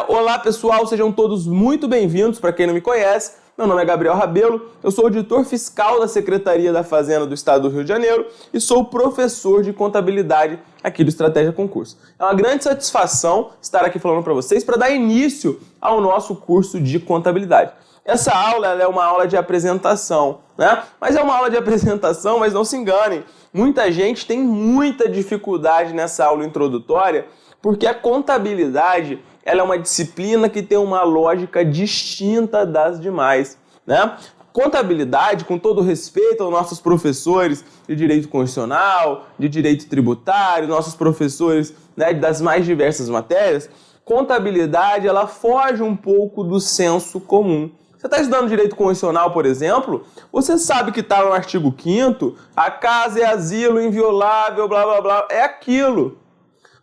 Olá pessoal, sejam todos muito bem-vindos. Para quem não me conhece, meu nome é Gabriel Rabelo, eu sou auditor fiscal da Secretaria da Fazenda do Estado do Rio de Janeiro e sou professor de contabilidade aqui do Estratégia Concurso. É uma grande satisfação estar aqui falando para vocês para dar início ao nosso curso de contabilidade. Essa aula é uma aula de apresentação, né? Mas é uma aula de apresentação, mas não se enganem. Muita gente tem muita dificuldade nessa aula introdutória porque a contabilidade ela é uma disciplina que tem uma lógica distinta das demais, né? Contabilidade, com todo respeito aos nossos professores de direito constitucional, de direito tributário, nossos professores, né, das mais diversas matérias, contabilidade ela foge um pouco do senso comum. Você está estudando direito constitucional, por exemplo, você sabe que está no artigo 5º, a casa é asilo inviolável, blá blá blá, é aquilo.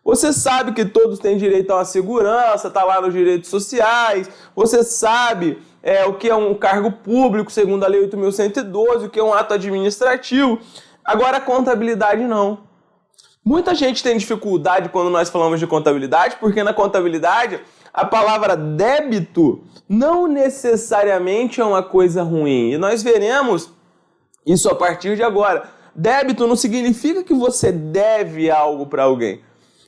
Você sabe que todos têm direito a uma segurança, está lá nos direitos sociais, você sabe o que é um cargo público, segundo a Lei 8.112, o que é um ato administrativo. Agora, a contabilidade não. Muita gente tem dificuldade quando nós falamos de contabilidade, porque na contabilidade a palavra débito não necessariamente é uma coisa ruim. E nós veremos isso a partir de agora. Débito não significa que você deve algo para alguém.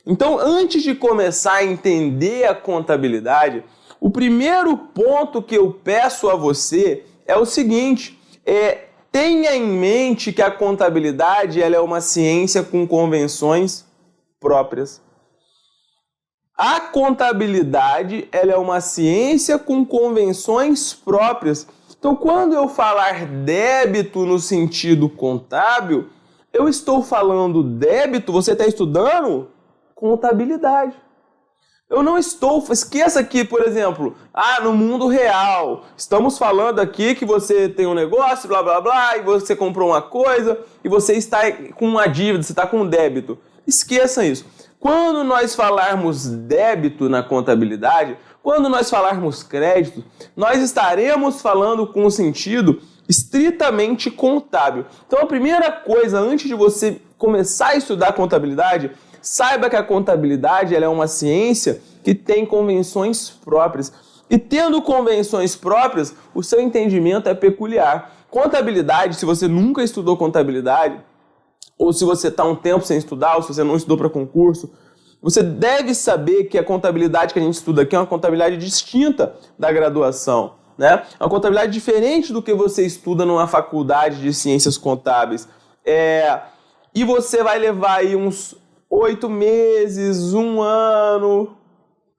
Então, antes de começar a entender a contabilidade, o primeiro ponto que eu peço a você é o seguinte, tenha em mente que a contabilidade ela é uma ciência com convenções próprias. A contabilidade ela é uma ciência com convenções próprias. Então, quando eu falar débito no sentido contábil, eu estou falando débito, você está estudando contabilidade. Eu não estou... Esqueça aqui, por exemplo, no mundo real, estamos falando aqui que você tem um negócio, blá, blá, blá, e você comprou uma coisa, e você está com uma dívida, você está com um débito. Esqueça isso. Quando nós falarmos débito na contabilidade, quando nós falarmos crédito, nós estaremos falando com um sentido estritamente contábil. Então, a primeira coisa, antes de você começar a estudar contabilidade, saiba que a contabilidade ela é uma ciência que tem convenções próprias. E tendo convenções próprias, o seu entendimento é peculiar. Contabilidade, se você nunca estudou contabilidade, ou se você está um tempo sem estudar, ou se você não estudou para concurso, você deve saber que a contabilidade que a gente estuda aqui é uma contabilidade distinta da graduação, né? É uma contabilidade diferente do que você estuda numa faculdade de ciências contábeis. E você vai levar aí uns 8 meses, 1 ano,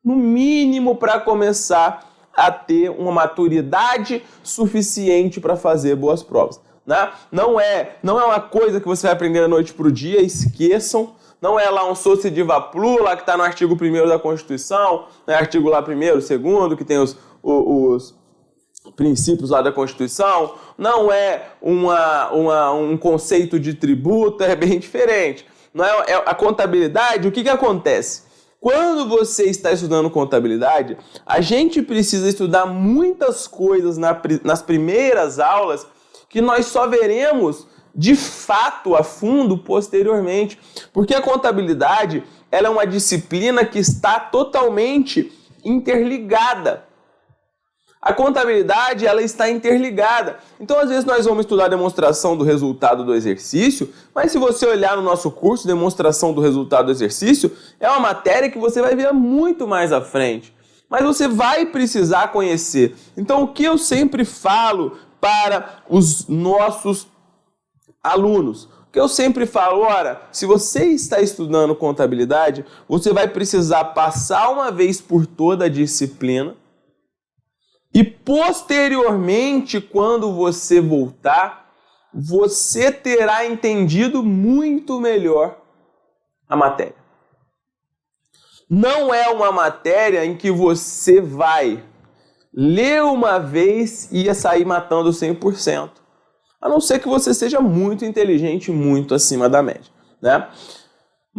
no mínimo, para começar a ter uma maturidade suficiente para fazer boas provas, né? Não é uma coisa que você vai aprender da noite para o dia, esqueçam. Não é lá um soci diva plu, lá que está no artigo 1º da Constituição, né? Artigo lá 1º, 2º, que tem os princípios lá da Constituição. Não é um conceito de tributo, é bem diferente. Não é a contabilidade, o que acontece? Quando você está estudando contabilidade, a gente precisa estudar muitas coisas nas primeiras aulas que nós só veremos de fato a fundo posteriormente. Porque a contabilidade ela é uma disciplina que está totalmente interligada. A contabilidade ela está interligada. Então, às vezes, nós vamos estudar a demonstração do resultado do exercício, mas se você olhar no nosso curso, demonstração do resultado do exercício, é uma matéria que você vai ver muito mais à frente. Mas você vai precisar conhecer. Então, o que eu sempre falo para os nossos alunos? O que eu sempre falo, se você está estudando contabilidade, você vai precisar passar uma vez por toda a disciplina, e posteriormente, quando você voltar, você terá entendido muito melhor a matéria. Não é uma matéria em que você vai ler uma vez e ia sair matando 100%. A não ser que você seja muito inteligente, muito acima da média, né?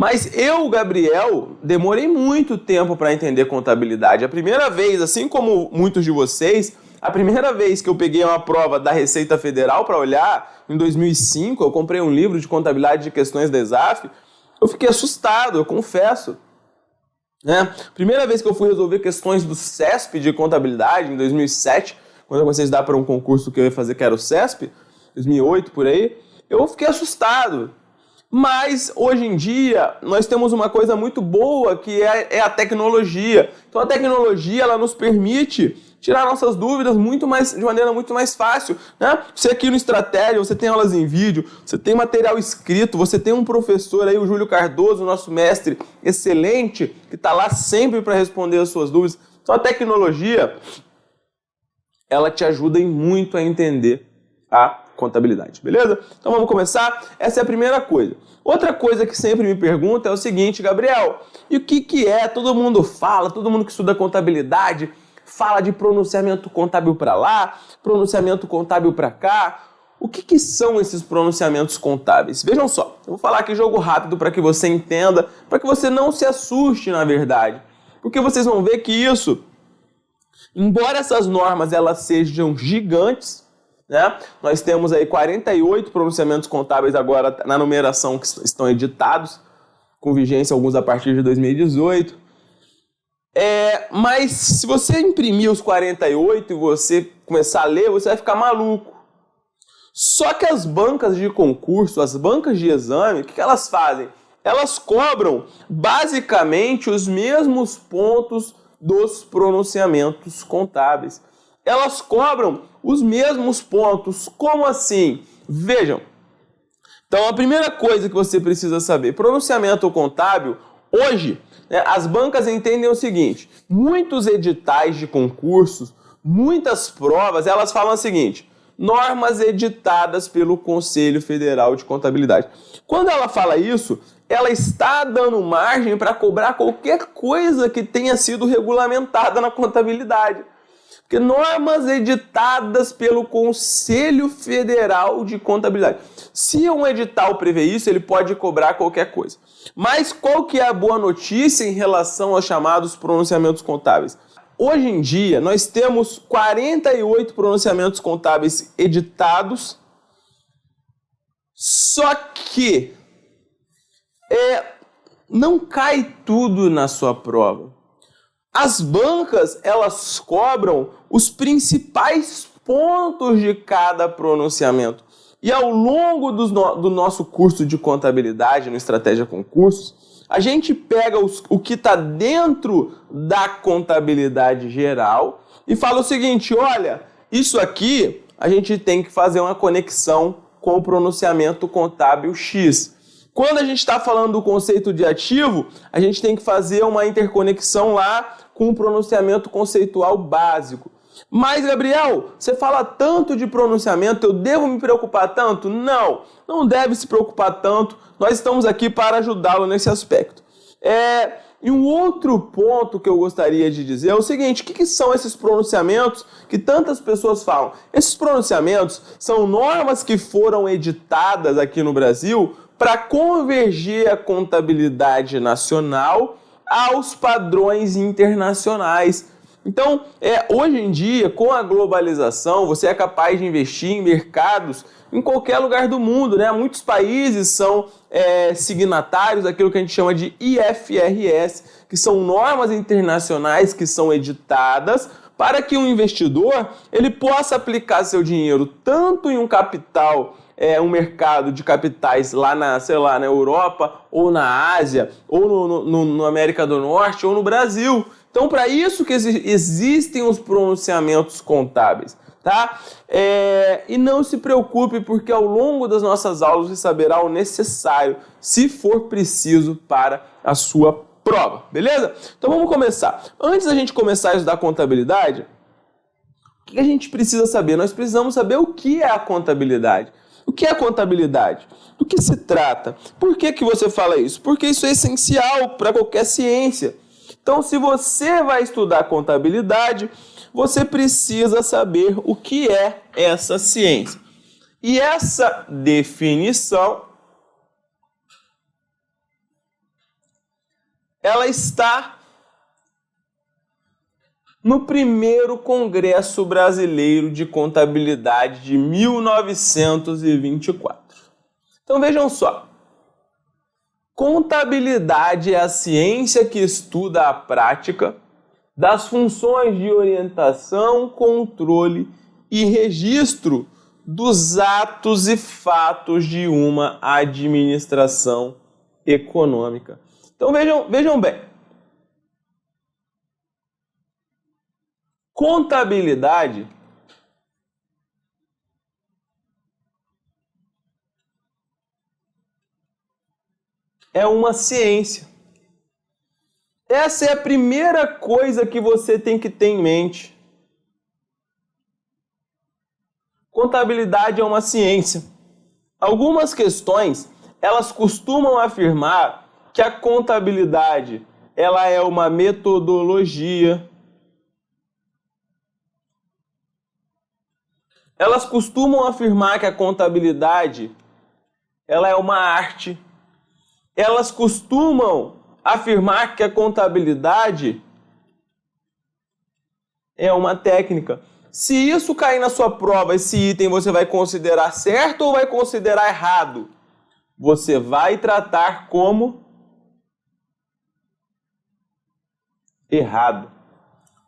Mas eu, Gabriel, demorei muito tempo para entender contabilidade. A primeira vez, assim como muitos de vocês, a primeira vez que eu peguei uma prova da Receita Federal para olhar, em 2005, eu comprei um livro de contabilidade de questões da ESAF, eu fiquei assustado, eu confesso. né? Primeira vez que eu fui resolver questões do CESP de contabilidade, em 2007, quando eu comecei a estudar para um concurso que eu ia fazer, que era o CESP, 2008, por aí, eu fiquei assustado. Mas, hoje em dia, nós temos uma coisa muito boa, que é a tecnologia. Então, a tecnologia, ela nos permite tirar nossas dúvidas de maneira muito mais fácil, né? Você aqui no Estratégia, você tem aulas em vídeo, você tem material escrito, você tem um professor aí, o Júlio Cardoso, nosso mestre excelente, que está lá sempre para responder as suas dúvidas. Então, a tecnologia, ela te ajuda muito a entender a contabilidade, beleza? Então vamos começar? Essa é a primeira coisa. Outra coisa que sempre me pergunta é o seguinte, Gabriel, e o que é? Todo mundo fala, todo mundo que estuda contabilidade fala de pronunciamento contábil para lá, pronunciamento contábil para cá. O que são esses pronunciamentos contábeis? Vejam só, eu vou falar aqui jogo rápido para que você entenda, para que você não se assuste, na verdade. Porque vocês vão ver que isso, embora essas normas elas sejam gigantes, né? Nós temos aí 48 pronunciamentos contábeis agora na numeração que estão editados, com vigência alguns a partir de 2018. Mas se você imprimir os 48 e você começar a ler, você vai ficar maluco. Só que as bancas de concurso, as bancas de exame, o que elas fazem? Elas cobram basicamente os mesmos pontos dos pronunciamentos contábeis. Elas cobram os mesmos pontos. Como assim? Vejam. Então, a primeira coisa que você precisa saber, pronunciamento contábil, hoje, né, as bancas entendem o seguinte, muitos editais de concursos, muitas provas, elas falam o seguinte, normas editadas pelo Conselho Federal de Contabilidade. Quando ela fala isso, ela está dando margem para cobrar qualquer coisa que tenha sido regulamentada na contabilidade. Porque normas editadas pelo Conselho Federal de Contabilidade. Se um edital prevê isso, ele pode cobrar qualquer coisa. Mas qual que é a boa notícia em relação aos chamados pronunciamentos contábeis? Hoje em dia, nós temos 48 pronunciamentos contábeis editados, só que não cai tudo na sua prova. As bancas, elas cobram os principais pontos de cada pronunciamento. E ao longo do nosso curso de contabilidade, no Estratégia Concursos, a gente pega o que está dentro da contabilidade geral e fala o seguinte, olha, isso aqui a gente tem que fazer uma conexão com o pronunciamento contábil X. Quando a gente está falando do conceito de ativo, a gente tem que fazer uma interconexão lá com o pronunciamento conceitual básico. Mas, Gabriel, você fala tanto de pronunciamento, eu devo me preocupar tanto? Não, não deve se preocupar tanto. Nós estamos aqui para ajudá-lo nesse aspecto. E um outro ponto que eu gostaria de dizer é o seguinte, o que são esses pronunciamentos que tantas pessoas falam? Esses pronunciamentos são normas que foram editadas aqui no Brasil para convergir a contabilidade nacional aos padrões internacionais. Então, hoje em dia, com a globalização, você é capaz de investir em mercados em qualquer lugar do mundo, né? Muitos países são signatários daquilo que a gente chama de IFRS, que são normas internacionais que são editadas para que um investidor ele possa aplicar seu dinheiro tanto em um capital, um mercado de capitais lá na Europa, ou na Ásia, ou no América do Norte, ou no Brasil. Então, para isso que existem os pronunciamentos contábeis, tá? E não se preocupe, porque ao longo das nossas aulas você saberá o necessário, se for preciso, para a sua prova, beleza? Então vamos começar. Antes da gente começar a estudar contabilidade, o que a gente precisa saber? Nós precisamos saber o que é a contabilidade. O que é contabilidade? Do que se trata? Por que você fala isso? Porque isso é essencial para qualquer ciência. Então, se você vai estudar contabilidade, você precisa saber o que é essa ciência. E essa definição, ela está no primeiro Congresso Brasileiro de Contabilidade de 1924. Então vejam só, Contabilidade é a ciência que estuda a prática das funções de orientação, controle e registro dos atos e fatos de uma administração econômica. Então vejam bem. Contabilidade é uma ciência. Essa é a primeira coisa que você tem que ter em mente. Contabilidade é uma ciência. Algumas questões, elas costumam afirmar que a contabilidade, ela é uma metodologia. Elas costumam afirmar que a contabilidade, ela é uma arte. Elas costumam afirmar que a contabilidade é uma técnica. Se isso cair na sua prova, esse item você vai considerar certo ou vai considerar errado? Você vai tratar como errado.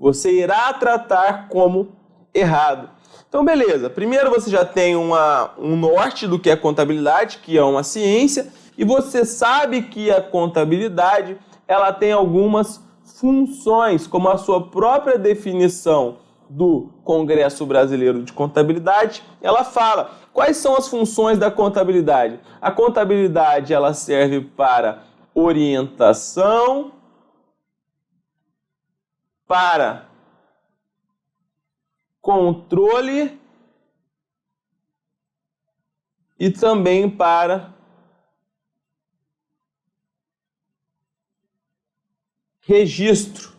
Você irá tratar como errado. Então, beleza. Primeiro você já tem um norte do que é contabilidade, que é uma ciência, e você sabe que a contabilidade ela tem algumas funções, como a sua própria definição do Congresso Brasileiro de Contabilidade, ela fala quais são as funções da contabilidade. A contabilidade ela serve para orientação, para controle e também para registro.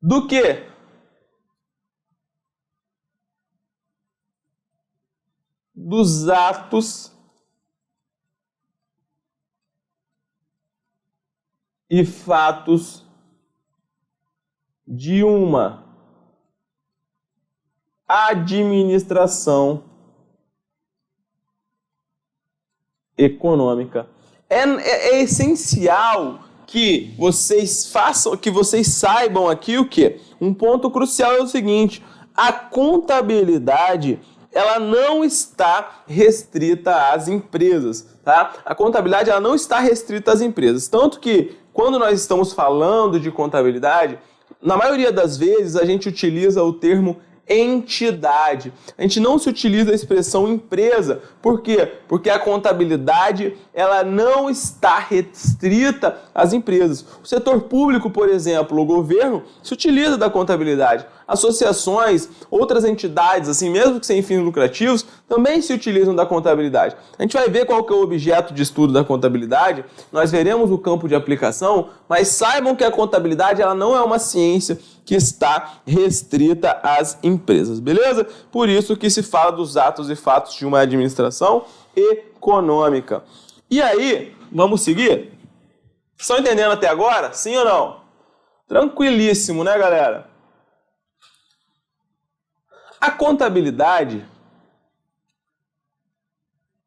Do quê? Dos atos e fatos de uma administração econômica. É essencial que vocês façam, que vocês saibam aqui o quê? Um ponto crucial é o seguinte: a contabilidade ela não está restrita às empresas, tá? A contabilidade ela não está restrita às empresas, tanto que quando nós estamos falando de contabilidade, na maioria das vezes a gente utiliza o termo entidade. A gente não se utiliza a expressão empresa. Por quê? Porque a contabilidade ela não está restrita às empresas. O setor público, por exemplo, o governo, se utiliza da contabilidade. Associações, outras entidades, assim mesmo que sem fins lucrativos, também se utilizam da contabilidade. A gente vai ver qual que é o objeto de estudo da contabilidade, nós veremos o campo de aplicação, mas saibam que a contabilidade ela não é uma ciência que está restrita às empresas, beleza? Por isso que se fala dos atos e fatos de uma administração econômica. E aí, vamos seguir? Estão entendendo até agora? Sim ou não? Tranquilíssimo, né, galera? A contabilidade,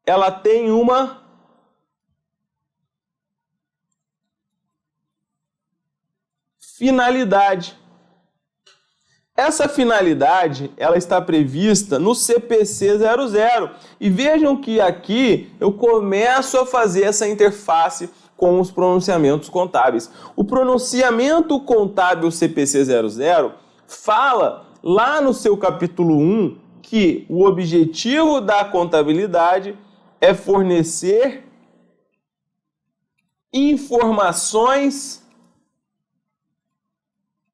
ela tem uma finalidade. Essa finalidade, ela está prevista no CPC 00. E vejam que aqui eu começo a fazer essa interface com os pronunciamentos contábeis. O pronunciamento contábil CPC 00 fala lá no seu capítulo 1 que o objetivo da contabilidade é fornecer informações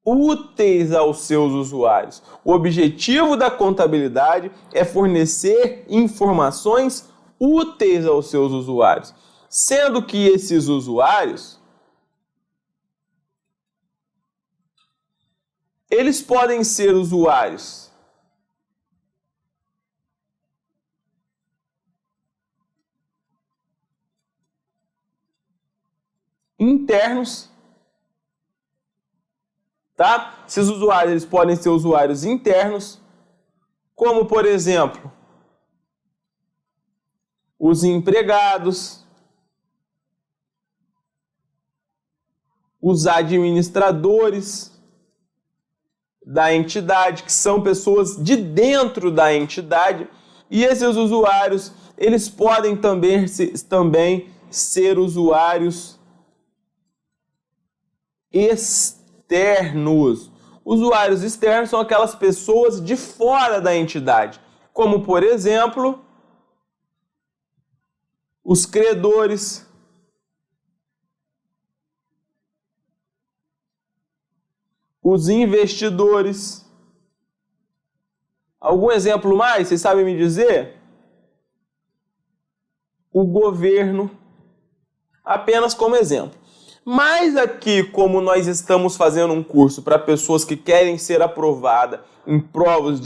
úteis aos seus usuários. O objetivo da contabilidade é fornecer informações úteis aos seus usuários, sendo que esses usuários eles podem ser usuários internos, tá? Esses usuários eles podem ser usuários internos, como, por exemplo, os empregados, os administradores da entidade, que são pessoas de dentro da entidade, e esses usuários, eles podem também ser usuários externos. Usuários externos são aquelas pessoas de fora da entidade, como, por exemplo, os credores, os investidores. Algum exemplo mais? Vocês sabem me dizer? O governo, apenas como exemplo. Mas aqui, como nós estamos fazendo um curso para pessoas que querem ser aprovadas em provas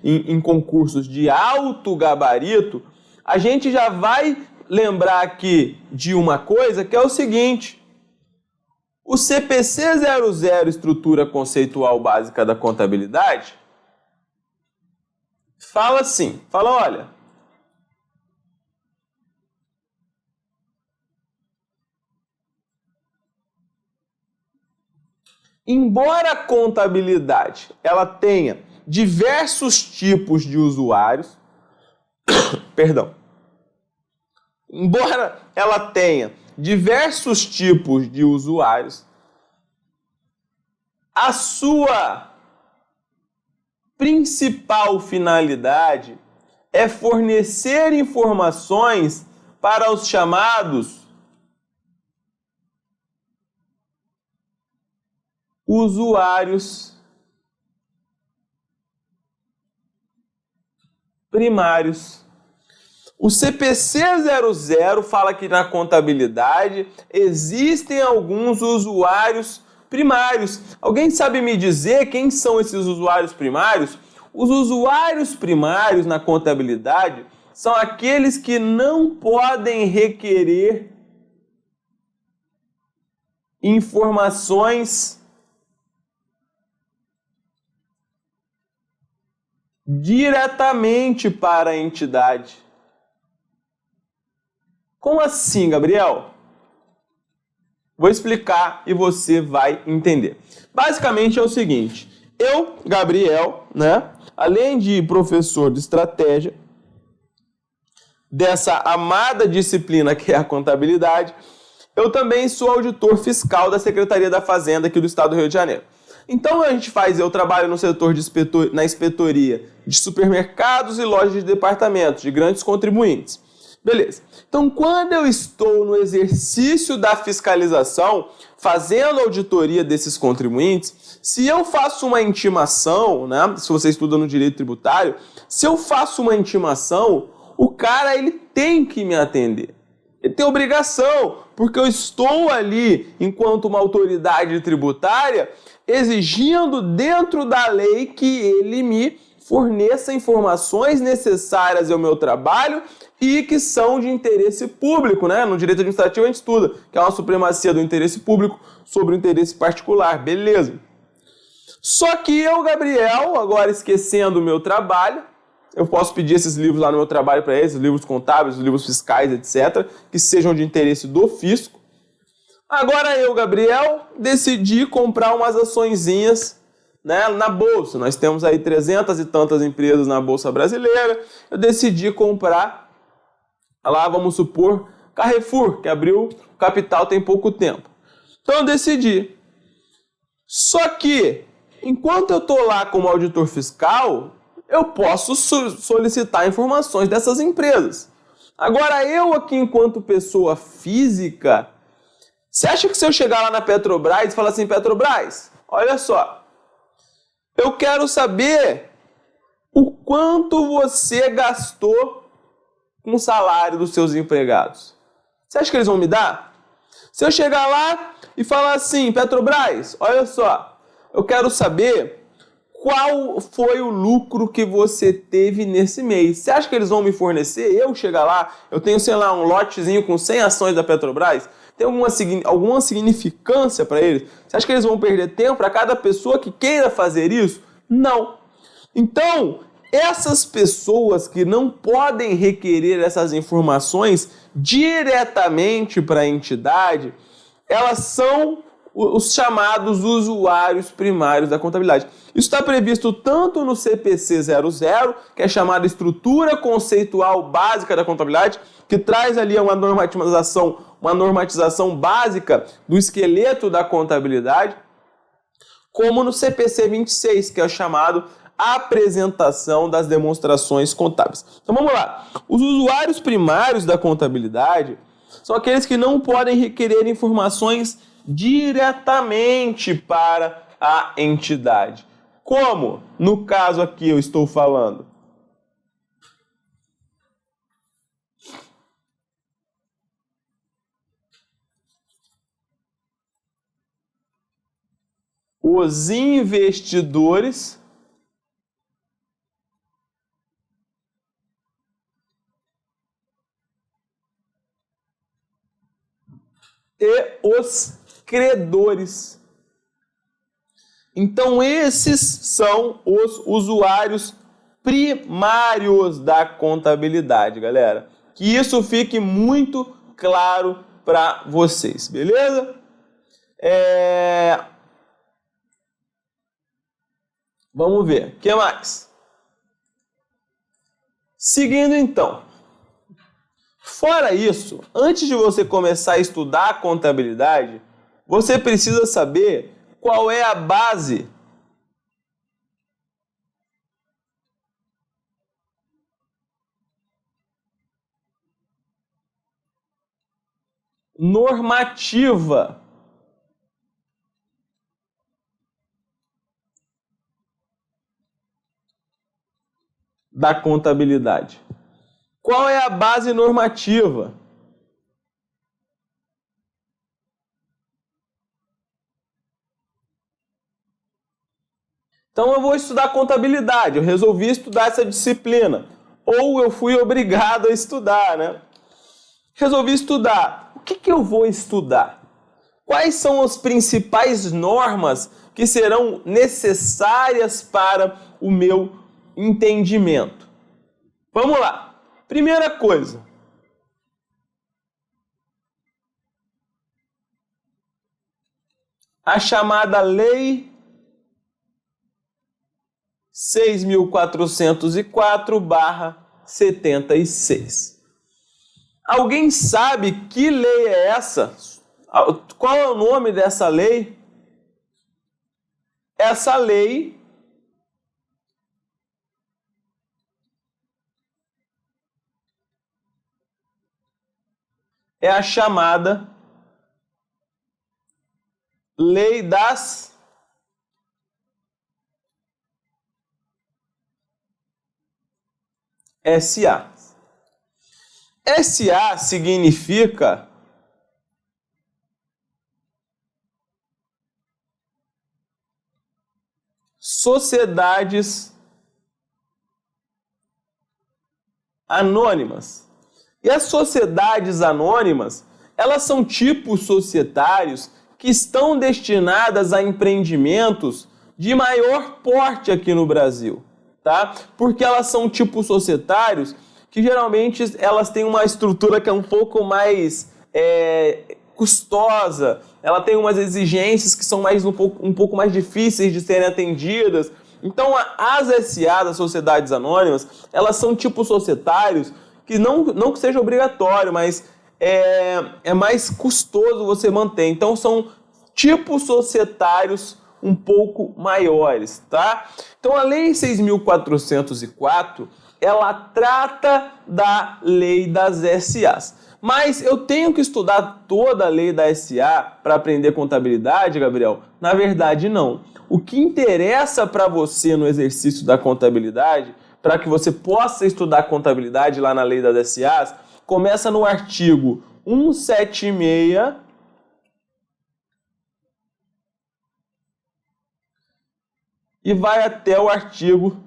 em concursos de alto gabarito, a gente já vai lembrar aqui de uma coisa que é o seguinte: o CPC 00, Estrutura Conceitual Básica da Contabilidade, fala assim, olha, embora a contabilidade ela tenha diversos tipos de usuários, embora ela tenha diversos tipos de usuários, a sua principal finalidade é fornecer informações para os chamados usuários primários. O CPC 00 fala que na contabilidade existem alguns usuários primários. Alguém sabe me dizer quem são esses usuários primários? Os usuários primários na contabilidade são aqueles que não podem requerer informações diretamente para a entidade. Como assim, Gabriel? Vou explicar e você vai entender. Basicamente é o seguinte: eu, Gabriel, além de professor de estratégia dessa amada disciplina que é a contabilidade, eu também sou auditor fiscal da Secretaria da Fazenda aqui do Estado do Rio de Janeiro. Então eu trabalho no setor na inspetoria de supermercados e lojas de departamentos, de grandes contribuintes. Beleza. Então, quando eu estou no exercício da fiscalização, fazendo auditoria desses contribuintes, se eu faço uma intimação, se você estuda no direito tributário, se eu faço uma intimação, o cara ele tem que me atender. Ele tem obrigação, porque eu estou ali, enquanto uma autoridade tributária, exigindo dentro da lei que ele me forneça informações necessárias ao meu trabalho e que são de interesse público, No direito administrativo a gente estuda, que é uma supremacia do interesse público sobre o interesse particular, beleza. Só que eu, Gabriel, agora esquecendo o meu trabalho, eu posso pedir esses livros lá no meu trabalho para eles, os livros contábeis, os livros fiscais, etc., que sejam de interesse do fisco. Agora eu, Gabriel, decidi comprar umas açõezinhas na Bolsa. Nós temos aí 300 e tantas empresas na Bolsa Brasileira. Eu decidi comprar, lá vamos supor, Carrefour, que abriu o capital tem pouco tempo. Então eu decidi. Só que, enquanto eu estou lá como auditor fiscal, eu posso solicitar informações dessas empresas. Agora eu aqui, enquanto pessoa física, você acha que se eu chegar lá na Petrobras e falar assim, Petrobras, olha só, eu quero saber o quanto você gastou com o salário dos seus empregados. Você acha que eles vão me dar? Se eu chegar lá e falar assim, Petrobras, olha só, eu quero saber qual foi o lucro que você teve nesse mês. Você acha que eles vão me fornecer? Eu chegar lá, eu tenho, sei lá, um lotezinho com 100 ações da Petrobras, tem alguma significância para eles? Você acha que eles vão perder tempo para cada pessoa que queira fazer isso? Não. Então, essas pessoas que não podem requerer essas informações diretamente para a entidade, elas são os chamados usuários primários da contabilidade. Isso está previsto tanto no CPC 00, que é chamada Estrutura Conceitual Básica da Contabilidade, que traz ali uma normatização básica do esqueleto da contabilidade, como no CPC 26, que é o chamado Apresentação das Demonstrações Contábeis. Então vamos lá. Os usuários primários da contabilidade são aqueles que não podem requerer informações diretamente para a entidade. Como, no caso aqui, eu estou falando? Os investidores e os credores. Então, esses são os usuários primários da contabilidade, galera. Que isso fique muito claro para vocês, beleza? Vamos ver, o que mais? Seguindo então. Fora isso, antes de você começar a estudar a contabilidade, você precisa saber qual é a base normativa da contabilidade. Qual é a base normativa? Então eu vou estudar contabilidade, eu resolvi estudar essa disciplina. Ou eu fui obrigado a estudar, né? Resolvi estudar. O que eu vou estudar? Quais são as principais normas que serão necessárias para o meu entendimento? Vamos lá. Primeira coisa. A chamada Lei 6.404/76. Alguém sabe que lei é essa? Qual é o nome dessa lei? Essa lei é a chamada Lei das SA. SA significa sociedades anônimas. E as sociedades anônimas, elas são tipos societários que estão destinadas a empreendimentos de maior porte aqui no Brasil, tá? Porque elas são tipos societários que geralmente elas têm uma estrutura que é um pouco mais custosa, ela tem umas exigências que são um pouco mais difíceis de serem atendidas. Então as SA, as sociedades anônimas, elas são tipos societários que não que seja obrigatório, mas é mais custoso você manter. Então são tipos societários um pouco maiores, tá? Então a Lei 6.404, ela trata da lei das SAs. Mas eu tenho que estudar toda a lei da SA para aprender contabilidade, Gabriel? Na verdade, não. O que interessa para você no exercício da contabilidade, para que você possa estudar contabilidade lá na lei das SAs, começa no artigo 176 e vai até o artigo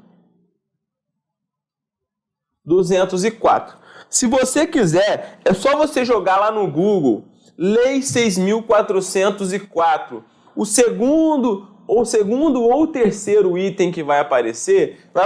204. Se você quiser, é só você jogar lá no Google Lei 6.404. O segundo ou terceiro item que vai aparecer lá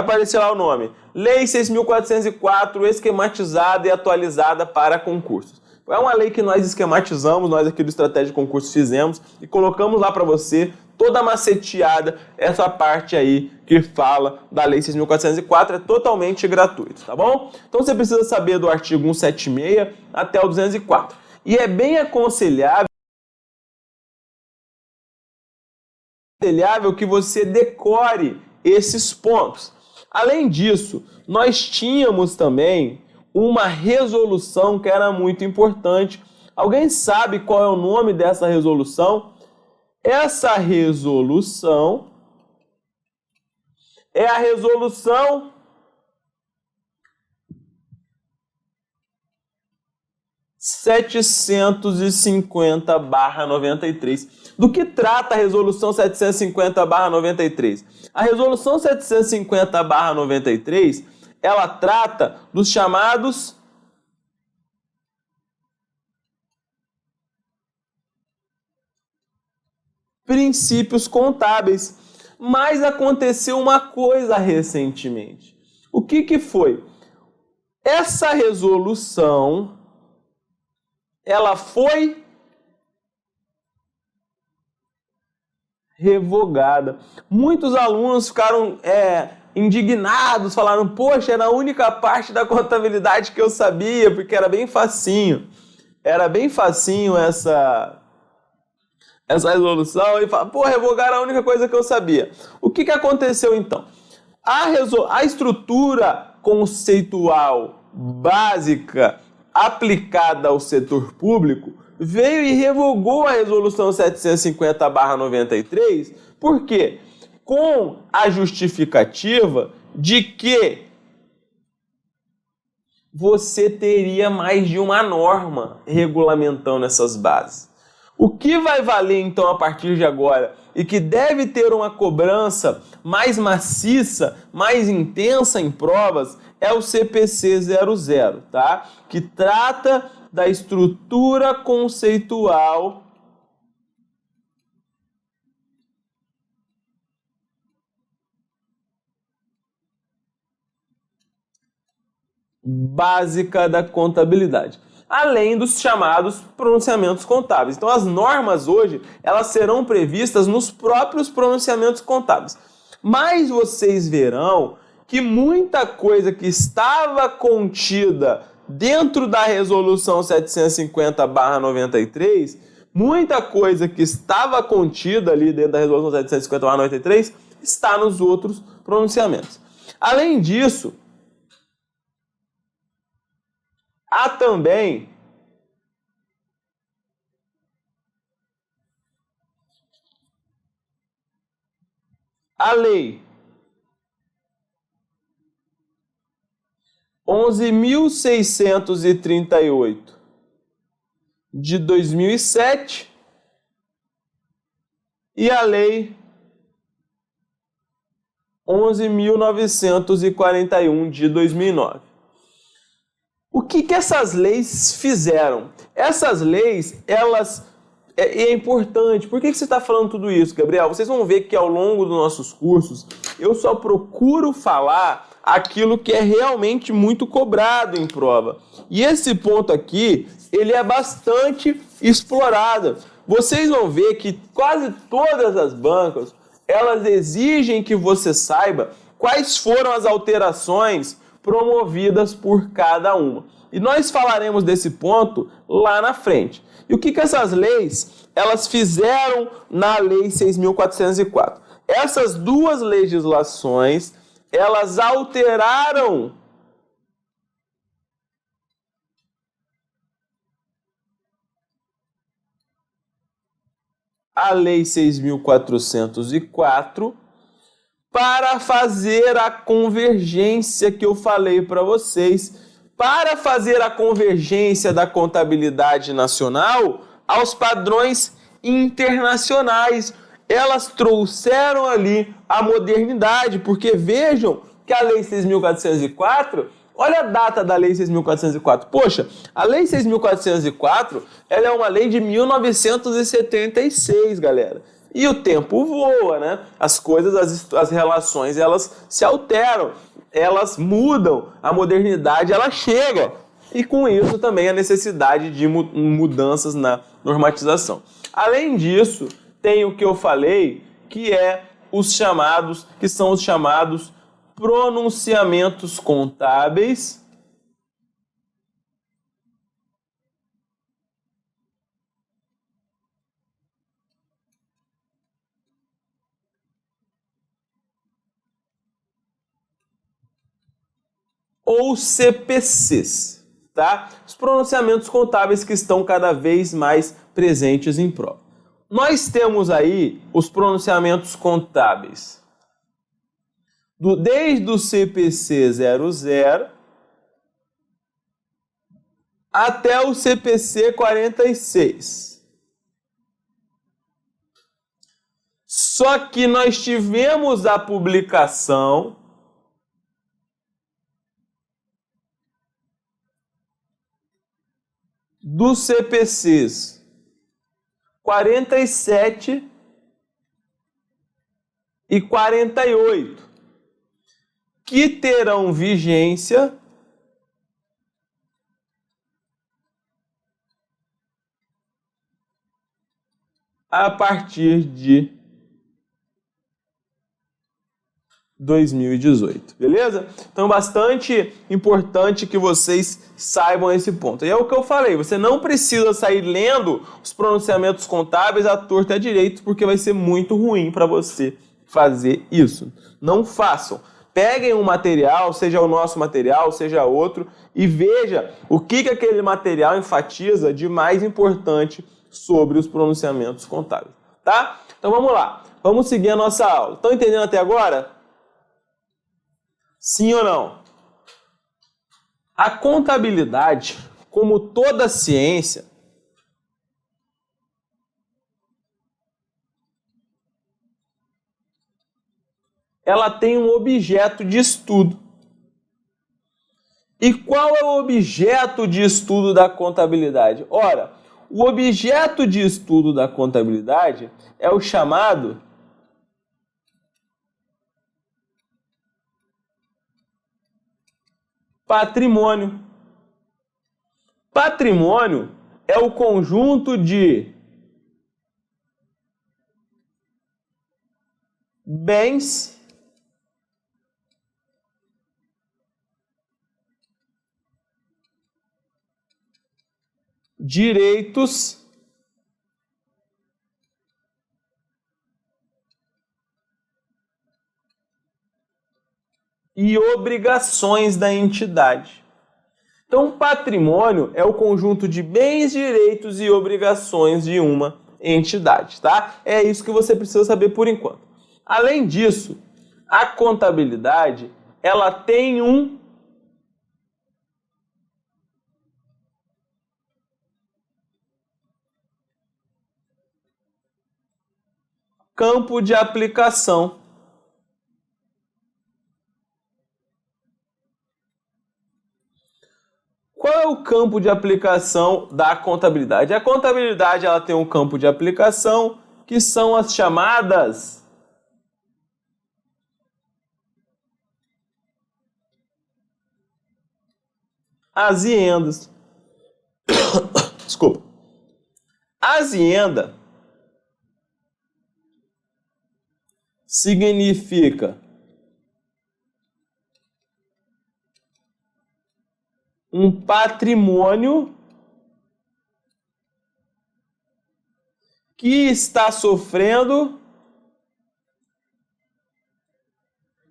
o nome. Lei 6.404, esquematizada e atualizada para concursos. É uma lei que nós esquematizamos, nós aqui do Estratégia de Concurso fizemos e colocamos lá para você toda maceteada, essa parte aí que fala da Lei 6.404 é totalmente gratuito, tá bom? Então você precisa saber do artigo 176 até o 204. E é bem aconselhável que você decore esses pontos. Além disso, nós tínhamos também uma resolução que era muito importante. Alguém sabe qual é o nome dessa resolução? Essa resolução é a resolução 750/93. Do que trata a resolução 750/93? A resolução 750/93, ela trata dos chamados princípios contábeis. Mas aconteceu uma coisa recentemente. O que foi? Essa resolução, ela foi revogada. Muitos alunos ficaram indignados, falaram, poxa, era a única parte da contabilidade que eu sabia, porque era bem facinho. Era bem facinho essa resolução, e fala, pô, revogaram a única coisa que eu sabia. O que aconteceu então? A estrutura conceitual básica aplicada ao setor público veio e revogou a resolução 750/93, por quê? Com a justificativa de que você teria mais de uma norma regulamentando essas bases. O que vai valer, então, a partir de agora e que deve ter uma cobrança mais maciça, mais intensa em provas, é o CPC 00, tá? Que trata da estrutura conceitual básica da contabilidade, além dos chamados pronunciamentos contábeis. Então as normas hoje, elas serão previstas nos próprios pronunciamentos contábeis. Mas vocês verão que muita coisa que estava contida dentro da resolução 750/93, muita coisa que estava contida ali dentro da resolução 750/93 está nos outros pronunciamentos. Além disso, há também a Lei 11.638 de 2007 e a Lei 11.941 de 2009. O que essas leis fizeram? Essas leis, é importante. Por que você está falando tudo isso, Gabriel? Vocês vão ver que ao longo dos nossos cursos, eu só procuro falar aquilo que é realmente muito cobrado em prova. E esse ponto aqui, ele é bastante explorado. Vocês vão ver que quase todas as bancas, elas exigem que você saiba quais foram as alterações promovidas por cada uma. E nós falaremos desse ponto lá na frente. E o que essas leis, elas fizeram na Lei 6.404? Essas duas legislações, elas alteraram a Lei 6.404 para fazer a convergência que eu falei para vocês, para fazer a convergência da contabilidade nacional aos padrões internacionais. Elas trouxeram ali a modernidade, porque vejam que a Lei 6.404, olha a data da Lei 6.404. Poxa, a Lei 6.404, ela é uma lei de 1976, galera. E o tempo voa, né? As coisas, as relações, elas se alteram, elas mudam, a modernidade, ela chega. e com isso também a necessidade de mudanças na normatização. Além disso, tem o que eu falei, que são os chamados pronunciamentos contábeis ou CPCs, tá? Os pronunciamentos contábeis que estão cada vez mais presentes em prova. Nós temos aí os pronunciamentos contábeis desde o CPC 00 até o CPC 46. Só que nós tivemos a publicação dos CPCs 47 e 48, que terão vigência a partir de 2018, beleza? Então, bastante importante que vocês saibam esse ponto. E é o que eu falei, você não precisa sair lendo os pronunciamentos contábeis à torta e à direita, porque vai ser muito ruim para você fazer isso. Não façam. Peguem um material, seja o nosso material, seja outro, e veja o que aquele material enfatiza de mais importante sobre os pronunciamentos contábeis, tá? Então, vamos lá. Vamos seguir a nossa aula. Estão entendendo até agora? Sim ou não? A contabilidade, como toda ciência, ela tem um objeto de estudo. E qual é o objeto de estudo da contabilidade? Ora, o objeto de estudo da contabilidade é o chamado patrimônio. Patrimônio é o conjunto de bens direitos e obrigações da entidade. Então, patrimônio é o conjunto de bens, direitos e obrigações de uma entidade, tá? É isso que você precisa saber por enquanto. Além disso, a contabilidade, ela tem um campo de aplicação. Qual é o campo de aplicação da contabilidade? A contabilidade, ela tem um campo de aplicação que são as chamadas aziendas. Desculpa. Azienda significa um patrimônio que está sofrendo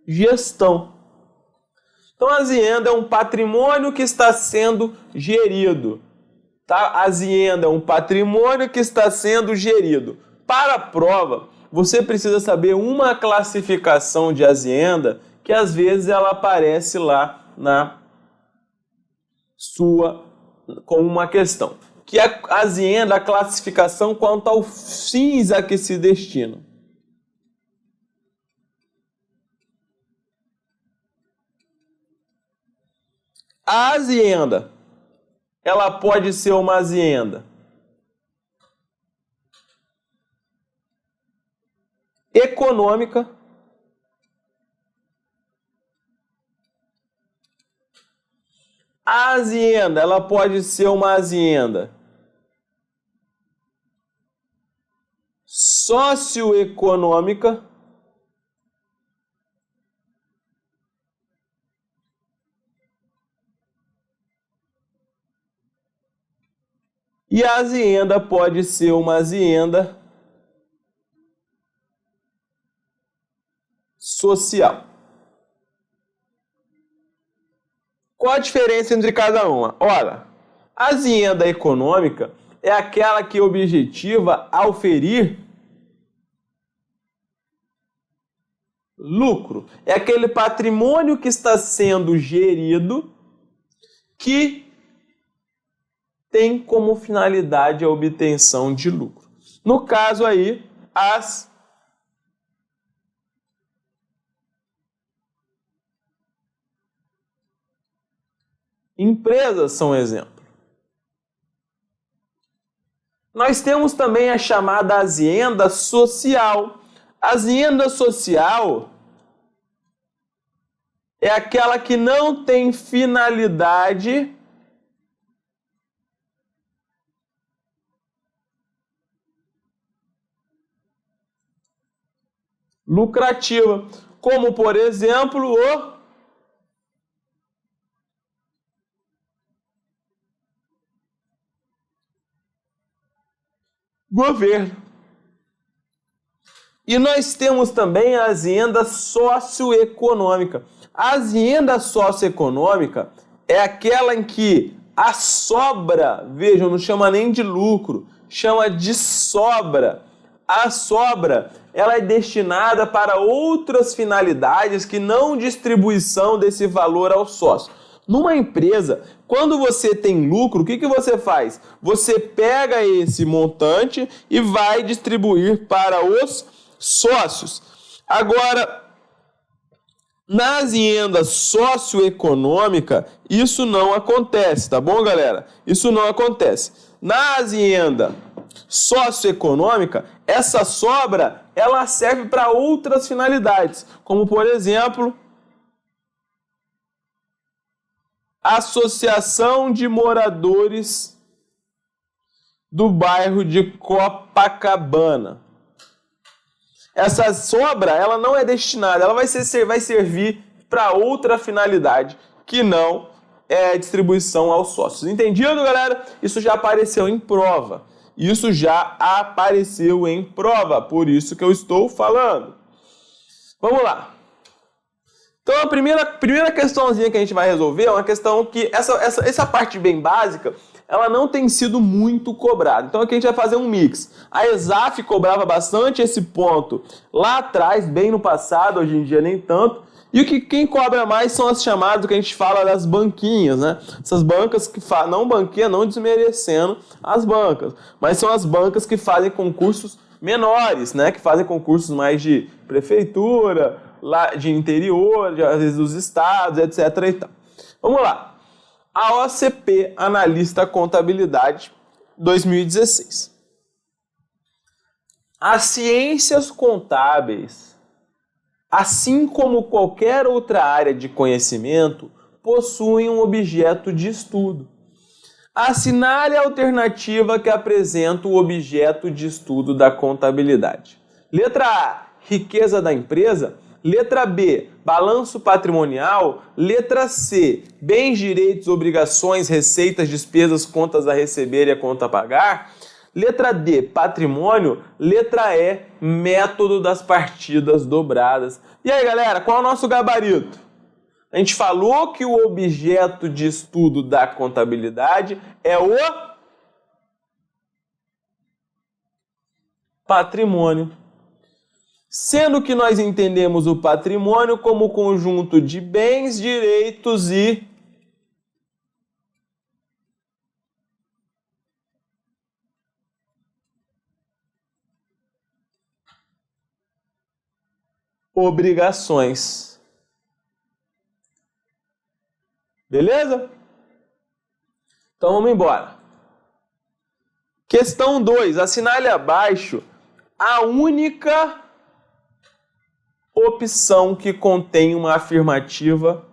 gestão. Então, a azienda é um patrimônio que está sendo gerido. Tá? A azienda é um patrimônio que está sendo gerido. Para a prova, você precisa saber uma classificação de azienda que às vezes ela aparece lá na sua como uma questão. Que a azienda, a classificação quanto aos fins a que se destinam. A azienda, ela pode ser uma azienda econômica, A azienda, ela pode ser uma azienda socioeconômica, e a azienda pode ser uma azienda social. Qual a diferença entre cada uma? Ora, a azienda econômica é aquela que objetiva auferir lucro. É aquele patrimônio que está sendo gerido que tem como finalidade a obtenção de lucro. No caso aí, as empresas são exemplo. Nós temos também a chamada azienda social. A azienda social é aquela que não tem finalidade lucrativa, como, por exemplo, o governo. E nós temos também a azienda socioeconômica. A azienda socioeconômica é aquela em que a sobra, vejam, não chama nem de lucro, chama de sobra. A sobra, ela é destinada para outras finalidades que não distribuição desse valor ao sócio. Numa empresa, quando você tem lucro, o que você faz? Você pega esse montante e vai distribuir para os sócios. Agora, na azienda socioeconômica, isso não acontece, tá bom, galera? Isso não acontece. Na azienda socioeconômica, essa sobra, ela serve para outras finalidades, como, por exemplo, Associação de Moradores do bairro de Copacabana. Essa sobra, ela não é destinada, ela vai servir para outra finalidade, que não é distribuição aos sócios. Entendido, galera? Isso já apareceu em prova. Isso já apareceu em prova, por isso que eu estou falando. Vamos lá. Então, a primeira questãozinha que a gente vai resolver é uma questão que essa parte bem básica, ela não tem sido muito cobrada. Então, aqui a gente vai fazer um mix. A ESAF cobrava bastante esse ponto lá atrás, bem no passado, hoje em dia nem tanto. E quem cobra mais são as chamadas, que a gente fala das banquinhas, né? Essas bancas que não banquinha, não desmerecendo as bancas, mas são as bancas que fazem concursos menores, né? Que fazem concursos mais de prefeitura, lá de interior, às vezes dos estados, etc. e tal. Vamos lá. A OCP, Analista Contabilidade, 2016. As ciências contábeis, assim como qualquer outra área de conhecimento, possuem um objeto de estudo. Assinale a alternativa que apresenta o objeto de estudo da contabilidade. Letra A, riqueza da empresa. Letra B, balanço patrimonial. Letra C, bens, direitos, obrigações, receitas, despesas, contas a receber e a conta a pagar. Letra D, patrimônio. Letra E, método das partidas dobradas. E aí, galera, qual é o nosso gabarito? A gente falou que o objeto de estudo da contabilidade é o patrimônio. Sendo que nós entendemos o patrimônio como conjunto de bens, direitos e obrigações. Beleza? Então vamos embora. Questão 2. Assinale abaixo a única opção que contém uma afirmativa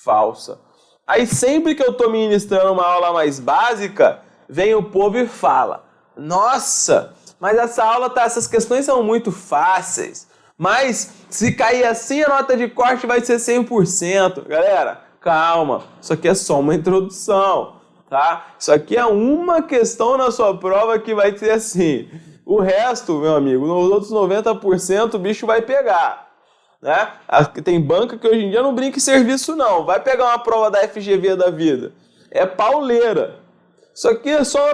falsa. Aí sempre que eu estou ministrando uma aula mais básica, vem o povo e fala: nossa, mas essas questões são muito fáceis. Mas se cair assim, a nota de corte vai ser 100%. Galera, calma, isso aqui é só uma introdução, tá? Isso aqui é uma questão na sua prova que vai ser assim. O resto, meu amigo, nos outros 90% o bicho vai pegar, né? Tem banca que hoje em dia não brinca em serviço não. Vai pegar uma prova da FGV da vida. É pauleira. Isso aqui é só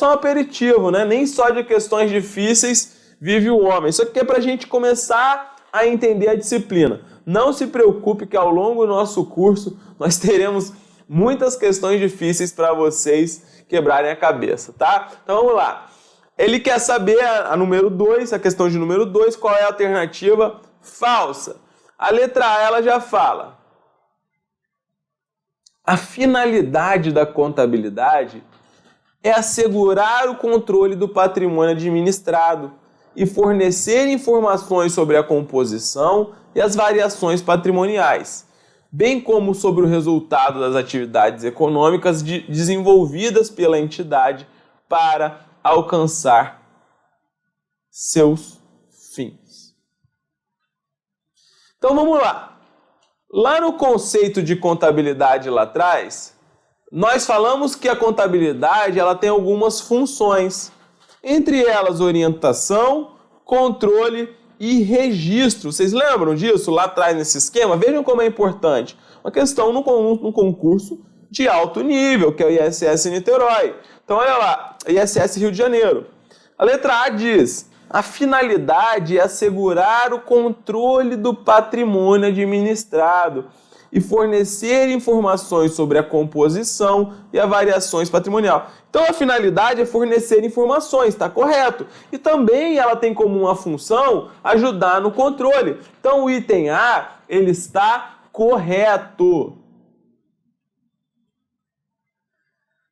um aperitivo, né? Nem só de questões difíceis vive o homem. Isso aqui é para a gente começar a entender a disciplina. Não se preocupe que ao longo do nosso curso nós teremos muitas questões difíceis para vocês quebrarem a cabeça, tá? Então vamos lá. Ele quer saber a número 2, a questão de número 2, qual é a alternativa falsa. A letra A ela já fala: a finalidade da contabilidade é assegurar o controle do patrimônio administrado e fornecer informações sobre a composição e as variações patrimoniais, bem como sobre o resultado das atividades econômicas desenvolvidas pela entidade para alcançar seus fins. Então vamos lá. Lá no conceito de contabilidade lá atrás, nós falamos que a contabilidade ela tem algumas funções. Entre elas, orientação, controle e registro. Vocês lembram disso lá atrás nesse esquema? Vejam como é importante. Uma questão no concurso de alto nível, que é o ISS Niterói. Então, olha lá, ISS Rio de Janeiro. A letra A diz: a finalidade é assegurar o controle do patrimônio administrado e fornecer informações sobre a composição e as variações patrimonial. Então a finalidade é fornecer informações, está correto. E também ela tem como uma função ajudar no controle. Então o item A, ele está correto.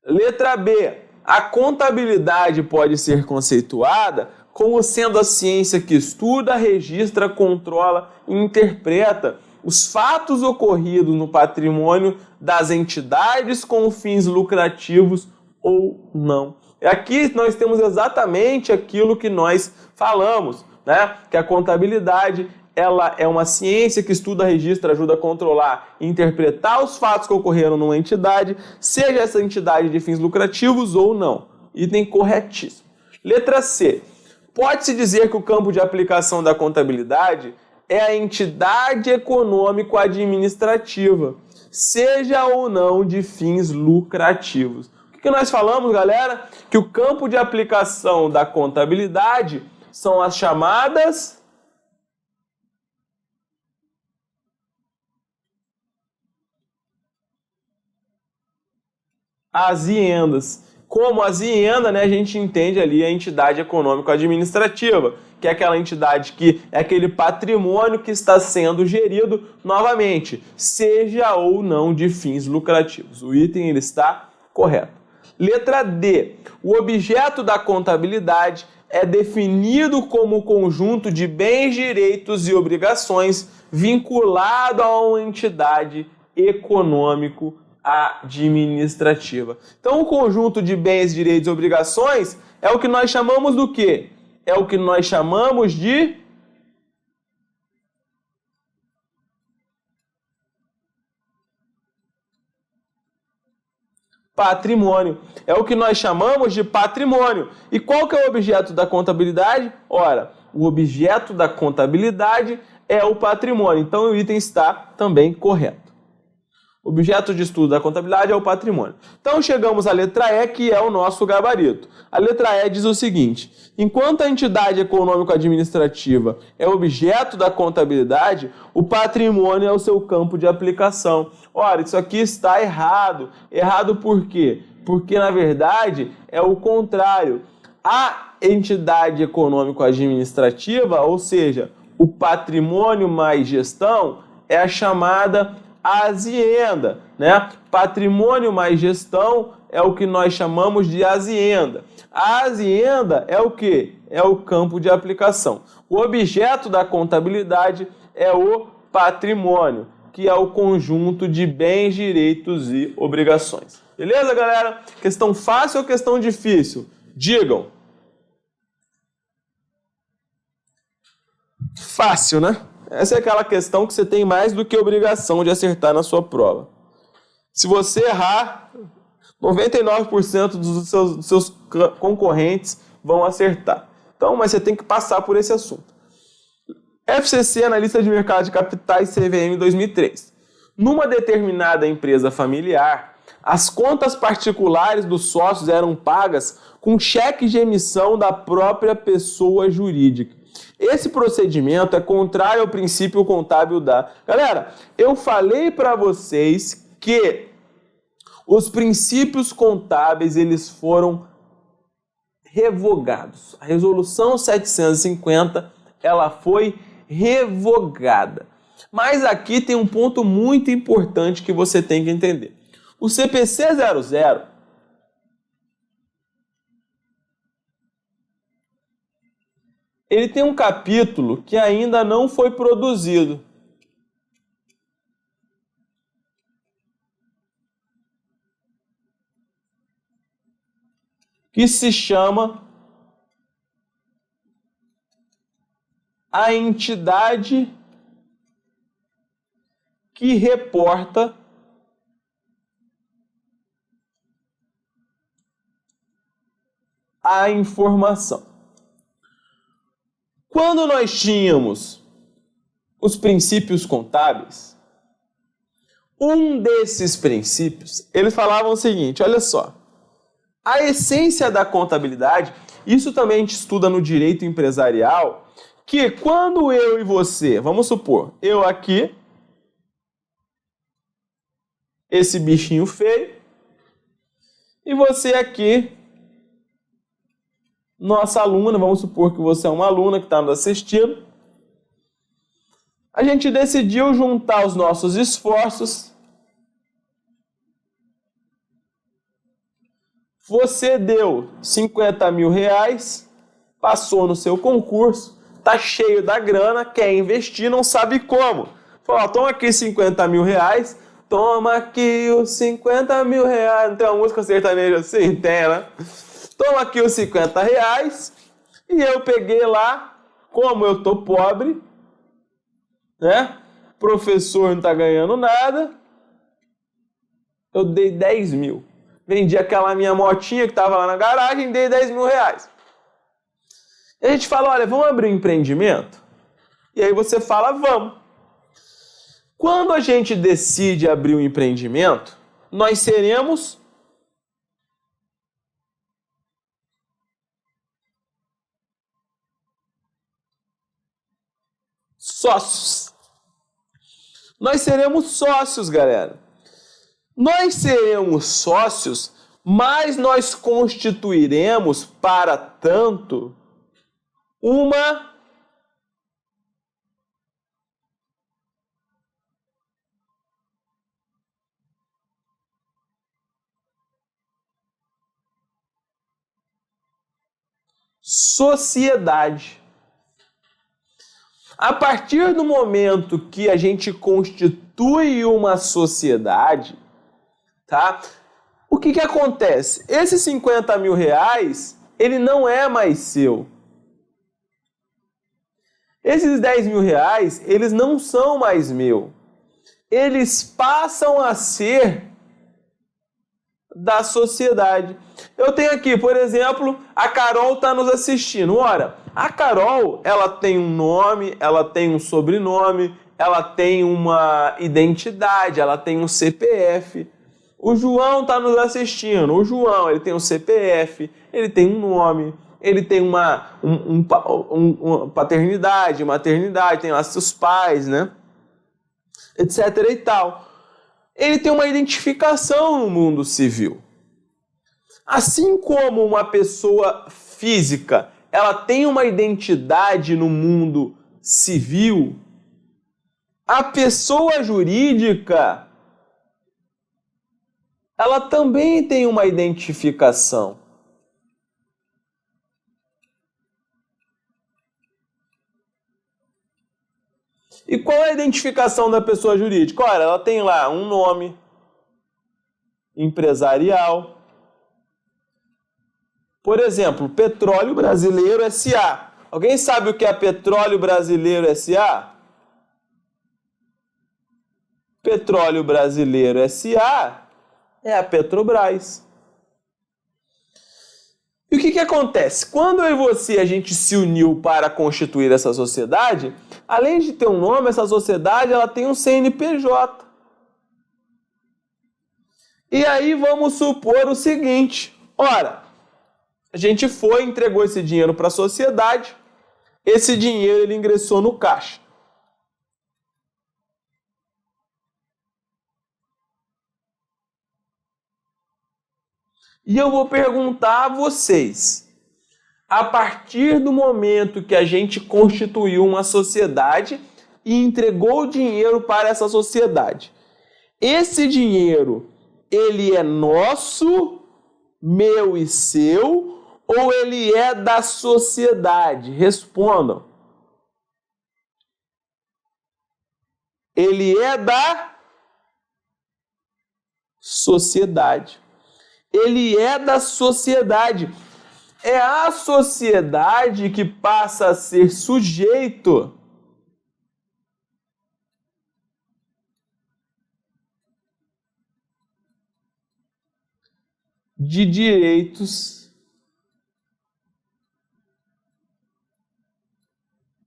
Letra B, a contabilidade pode ser conceituada como sendo a ciência que estuda, registra, controla e interpreta os fatos ocorridos no patrimônio das entidades com fins lucrativos ou não. Aqui nós temos exatamente aquilo que nós falamos, né? Que a contabilidade ela é uma ciência que estuda, registra, ajuda a controlar e interpretar os fatos que ocorreram numa entidade, seja essa entidade de fins lucrativos ou não. Item corretíssimo. Letra C. Pode-se dizer que o campo de aplicação da contabilidade é a entidade econômico-administrativa, seja ou não de fins lucrativos. O que nós falamos, galera? Que o campo de aplicação da contabilidade são as chamadas aziendas. Como azienda, né, a gente entende ali a entidade econômico-administrativa, que é aquela entidade que é aquele patrimônio que está sendo gerido novamente, seja ou não de fins lucrativos. O item ele está correto. Letra D. O objeto da contabilidade é definido como conjunto de bens, direitos e obrigações vinculado a uma entidade econômico-administrativa. Então, o conjunto de bens, direitos e obrigações é o que nós chamamos do quê? É o que nós chamamos de patrimônio. É o que nós chamamos de patrimônio. E qual que é o objeto da contabilidade? Ora, o objeto da contabilidade é o patrimônio. Então, o item está também correto. O objeto de estudo da contabilidade é o patrimônio. Então, chegamos à letra E, que é o nosso gabarito. A letra E diz o seguinte: enquanto a entidade econômico-administrativa é objeto da contabilidade, o patrimônio é o seu campo de aplicação. Ora, isso aqui está errado. Errado por quê? Porque, na verdade, é o contrário. A entidade econômico-administrativa, ou seja, o patrimônio mais gestão, é a chamada azienda, né? Patrimônio mais gestão é o que nós chamamos de azienda. A azienda é o quê? É o campo de aplicação. O objeto da contabilidade é o patrimônio, que é o conjunto de bens, direitos e obrigações. Beleza, galera? Questão fácil ou questão difícil? Digam. Fácil, né? Essa é aquela questão que você tem mais do que obrigação de acertar na sua prova. Se você errar, 99% dos seus concorrentes vão acertar. Então, mas você tem que passar por esse assunto. FCC, analista de mercado de capitais, CVM 2003. Numa determinada empresa familiar, as contas particulares dos sócios eram pagas com cheques de emissão da própria pessoa jurídica. Esse procedimento é contrário ao princípio contábil da... Galera, eu falei para vocês que os princípios contábeis eles foram revogados. A resolução 750 ela foi revogada. Mas aqui tem um ponto muito importante que você tem que entender. O CPC 00 ele tem um capítulo que ainda não foi produzido. Que se chama a entidade que reporta a informação. Quando nós tínhamos os princípios contábeis, um desses princípios, eles falavam o seguinte, olha só, a essência da contabilidade, isso também a gente estuda no direito empresarial, que quando eu e você, vamos supor, eu aqui, esse bichinho feio, e você aqui, nossa aluna, vamos supor que você é uma aluna que está nos assistindo, a gente decidiu juntar os nossos esforços. Você deu 50 mil reais, passou no seu concurso, tá cheio da grana, quer investir, não sabe como. Falou, toma aqui 50 mil reais, toma aqui os 50 mil reais. Não tem uma música sertaneja assim? Tem, né? Toma aqui os 50 reais e eu peguei lá, como eu tô pobre, né? Professor não tá ganhando nada, eu dei 10 mil. Vendi aquela minha motinha que tava lá na garagem e dei 10 mil reais. E a gente fala, olha, vamos abrir um empreendimento? E aí você fala, vamos. Quando a gente decide abrir um empreendimento, nós seremos sócios. Nós seremos sócios, galera. Nós seremos sócios, mas nós constituiremos, para tanto, uma sociedade. A partir do momento que a gente constitui uma sociedade, tá? O que acontece? Esses 50 mil reais, ele não é mais seu. Esses 10 mil reais, eles não são mais meu. Eles passam a ser da sociedade. Eu tenho aqui, por exemplo, a Carol está nos assistindo. Ora, a Carol, ela tem um nome, ela tem um sobrenome, ela tem uma identidade, ela tem um CPF. O João está nos assistindo. O João, ele tem um CPF, ele tem um nome, ele tem uma paternidade, maternidade, tem lá seus pais, né? Etc e tal. Ele tem uma identificação no mundo civil. Assim como uma pessoa física, ela tem uma identidade no mundo civil, a pessoa jurídica, ela também tem uma identificação. E qual é a identificação da pessoa jurídica? Olha, ela tem lá um nome empresarial. Por exemplo, Petróleo Brasileiro S.A. Alguém sabe o que é Petróleo Brasileiro S.A.? Petróleo Brasileiro S.A. é a Petrobras. E o que acontece? Quando eu e você, a gente se uniu para constituir essa sociedade, além de ter um nome, essa sociedade ela tem um CNPJ. E aí vamos supor o seguinte, ora, a gente foi e entregou esse dinheiro para a sociedade, esse dinheiro ele ingressou no caixa. E eu vou perguntar a vocês, a partir do momento que a gente constituiu uma sociedade e entregou o dinheiro para essa sociedade, esse dinheiro, ele é nosso, meu e seu, ou ele é da sociedade? Respondam. Ele é da sociedade. Ele é da sociedade. É a sociedade que passa a ser sujeito de direitos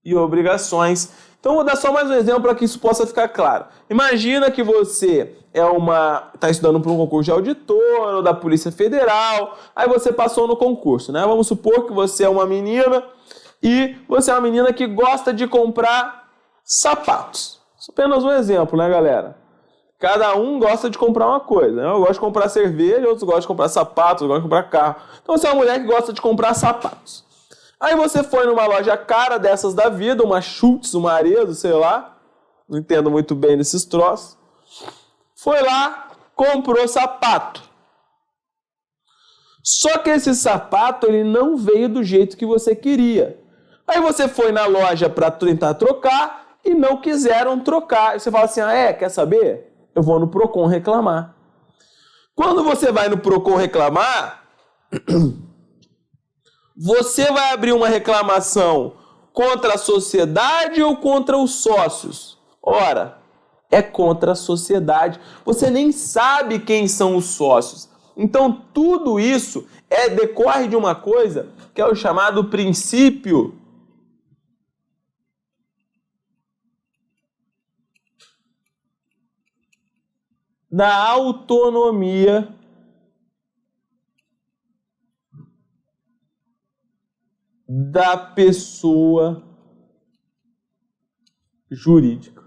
e obrigações. Então, vou dar só mais um exemplo para que isso possa ficar claro. Imagina que você está estudando para um concurso de auditor ou da Polícia Federal, aí você passou no concurso, né? Vamos supor que você é uma menina e você é uma menina que gosta de comprar sapatos. Isso é apenas um exemplo, né, galera? Cada um gosta de comprar uma coisa, né? Eu gosto de comprar cerveja, outros gostam de comprar sapatos, outros gostam de comprar carro. Então você é uma mulher que gosta de comprar sapatos. Aí você foi numa loja cara dessas da vida, uma Schultz, uma Arezzo, sei lá. Não entendo muito bem desses troços. Foi lá, comprou sapato. Só que esse sapato ele não veio do jeito que você queria. Aí você foi na loja para tentar trocar e não quiseram trocar. Aí você fala assim, quer saber? Eu vou no Procon reclamar. Quando você vai no Procon reclamar, você vai abrir uma reclamação contra a sociedade ou contra os sócios? Ora, é contra a sociedade. Você nem sabe quem são os sócios. Então, tudo isso decorre de uma coisa que é o chamado princípio da autonomia da pessoa jurídica.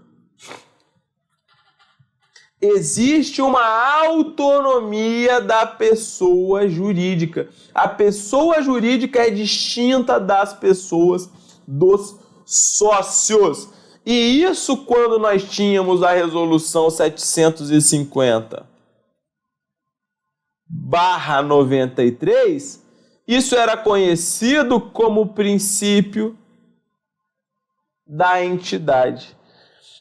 Existe uma autonomia da pessoa jurídica. A pessoa jurídica é distinta das pessoas, dos sócios. E isso quando nós tínhamos a resolução 750/93, isso era conhecido como princípio da entidade.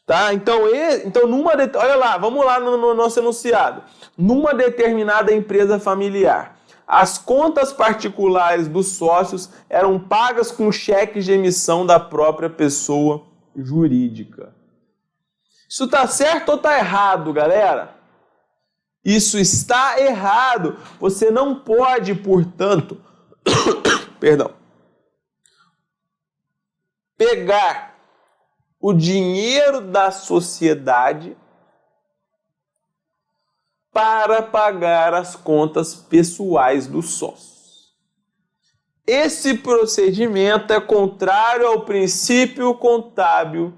Tá? Então olha lá, vamos lá no nosso enunciado. Numa determinada empresa familiar, as contas particulares dos sócios eram pagas com cheques de emissão da própria pessoa jurídica. Isso está certo ou está errado, galera? Isso está errado. Você não pode, portanto, pegar o dinheiro da sociedade para pagar as contas pessoais dos sócios. Esse procedimento é contrário ao princípio contábil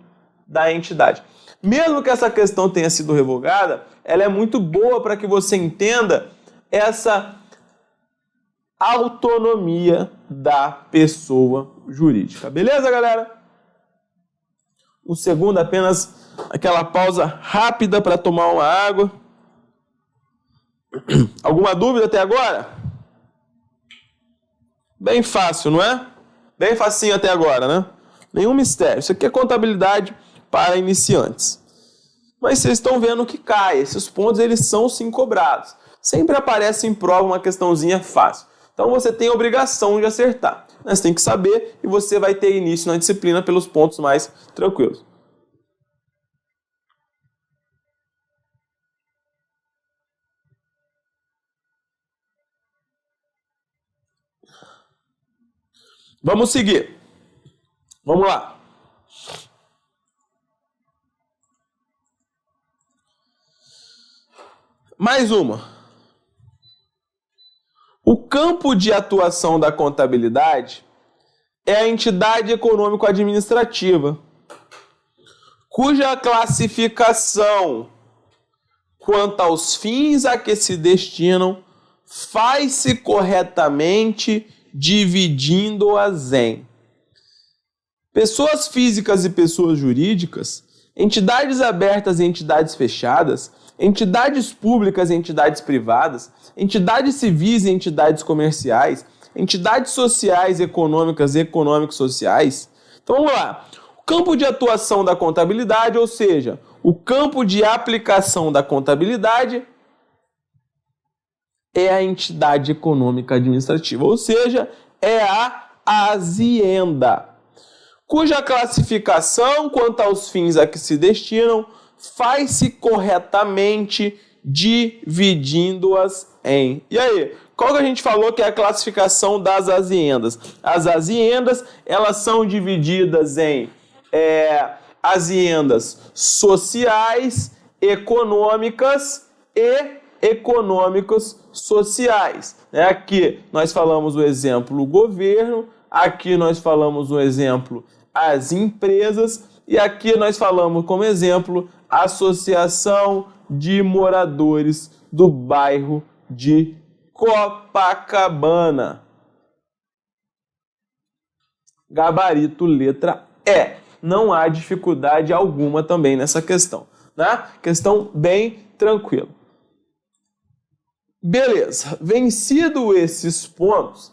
da entidade. Mesmo que essa questão tenha sido revogada, ela é muito boa para que você entenda essa autonomia da pessoa jurídica. Beleza, galera? Um segundo, apenas aquela pausa rápida para tomar uma água. Alguma dúvida até agora? Bem fácil, não é? Bem facinho até agora, né? Nenhum mistério. Isso aqui é contabilidade para iniciantes. Mas vocês estão vendo que cai. Esses pontos eles são sim cobrados. Sempre aparece em prova uma questãozinha fácil. Então você tem a obrigação de acertar. Você tem que saber e você vai ter início na disciplina pelos pontos mais tranquilos. Vamos seguir. Vamos lá. Mais uma. O campo de atuação da contabilidade é a entidade econômico-administrativa, cuja classificação quanto aos fins a que se destinam faz-se corretamente dividindo-as em pessoas físicas e pessoas jurídicas, entidades abertas e entidades fechadas, entidades públicas e entidades privadas, entidades civis e entidades comerciais, entidades sociais, econômicas e econômico-sociais. Então vamos lá. O campo de atuação da contabilidade, ou seja, o campo de aplicação da contabilidade é a entidade econômica administrativa, ou seja, é a Hacienda, cuja classificação quanto aos fins a que se destinam faz-se corretamente dividindo-as em. E aí, qual que a gente falou que é a classificação das haciendas? As haciendas, elas são divididas em haciendas sociais, econômicas e econômicos sociais. Aqui nós falamos o exemplo governo, aqui nós falamos o exemplo as empresas e aqui nós falamos como exemplo a Associação de Moradores do Bairro de Copacabana. Gabarito letra E. Não há dificuldade alguma também nessa questão, né? Questão bem tranquila. Beleza, vencido esses pontos,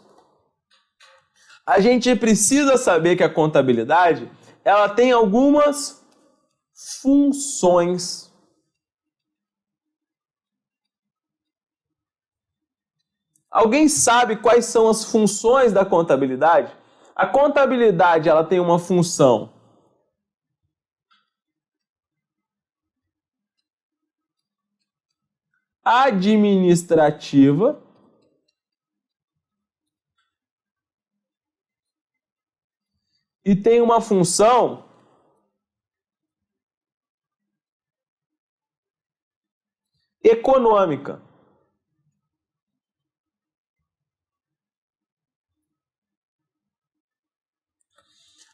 a gente precisa saber que a contabilidade ela tem algumas funções. Alguém sabe quais são as funções da contabilidade? A contabilidade ela tem uma função administrativa e tem uma função econômica.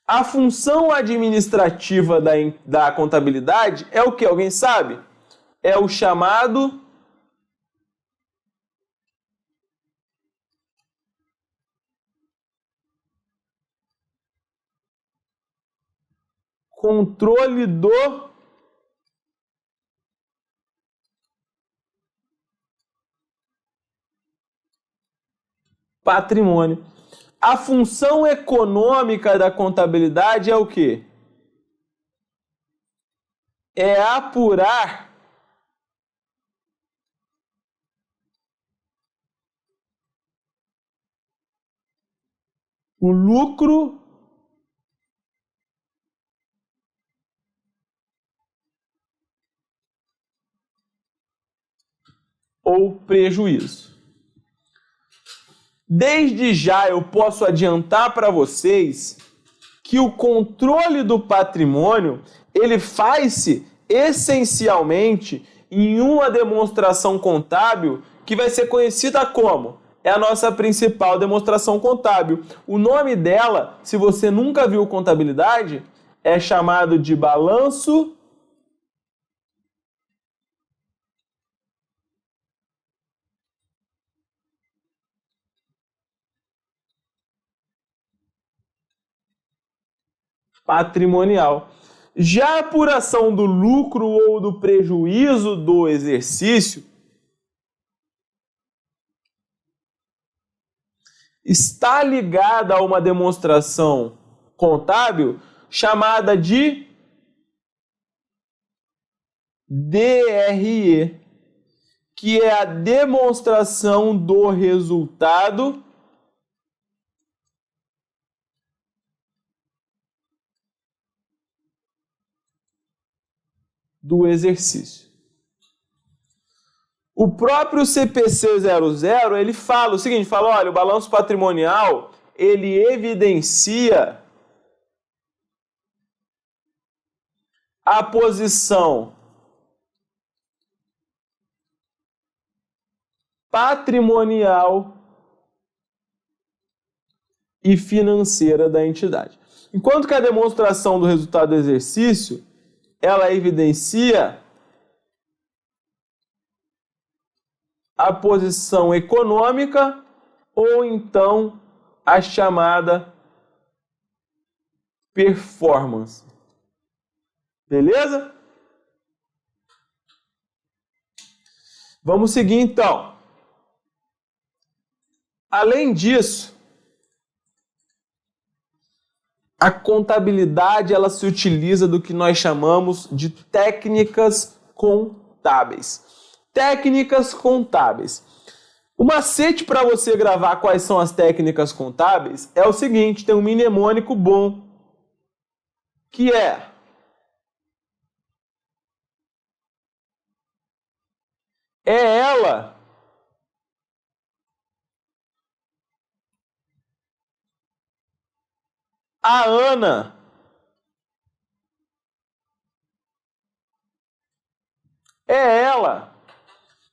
A função administrativa da contabilidade é o que? Alguém sabe? É o chamado controle do patrimônio. A função econômica da contabilidade é o quê? É apurar o lucro ou prejuízo. Desde já eu posso adiantar para vocês que o controle do patrimônio ele faz-se essencialmente em uma demonstração contábil que vai ser conhecida como? É a nossa principal demonstração contábil. O nome dela, se você nunca viu contabilidade, é chamado de balanço patrimonial. Já a apuração do lucro ou do prejuízo do exercício está ligada a uma demonstração contábil chamada de DRE, que é a demonstração do resultado do exercício. O próprio CPC 00, ele fala o seguinte, olha, o balanço patrimonial, ele evidencia a posição patrimonial e financeira da entidade. Enquanto que a demonstração do resultado do exercício, ela evidencia a posição econômica ou então a chamada performance. Beleza? Vamos seguir então. Além disso, a contabilidade ela se utiliza do que nós chamamos de técnicas contábeis. Técnicas contábeis. O macete para você gravar quais são as técnicas contábeis é o seguinte, tem um mnemônico bom, que é ela a Ana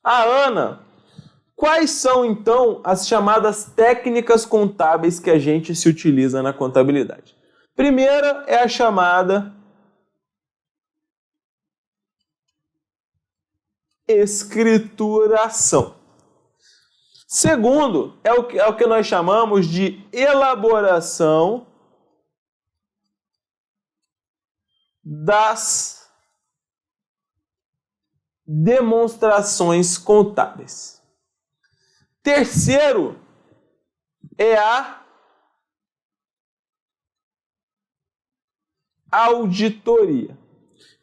a Ana. Quais são, então, as chamadas técnicas contábeis que a gente se utiliza na contabilidade? Primeira é a chamada escrituração. Segundo, é o que nós chamamos de elaboração das demonstrações contábeis. Terceiro é a auditoria.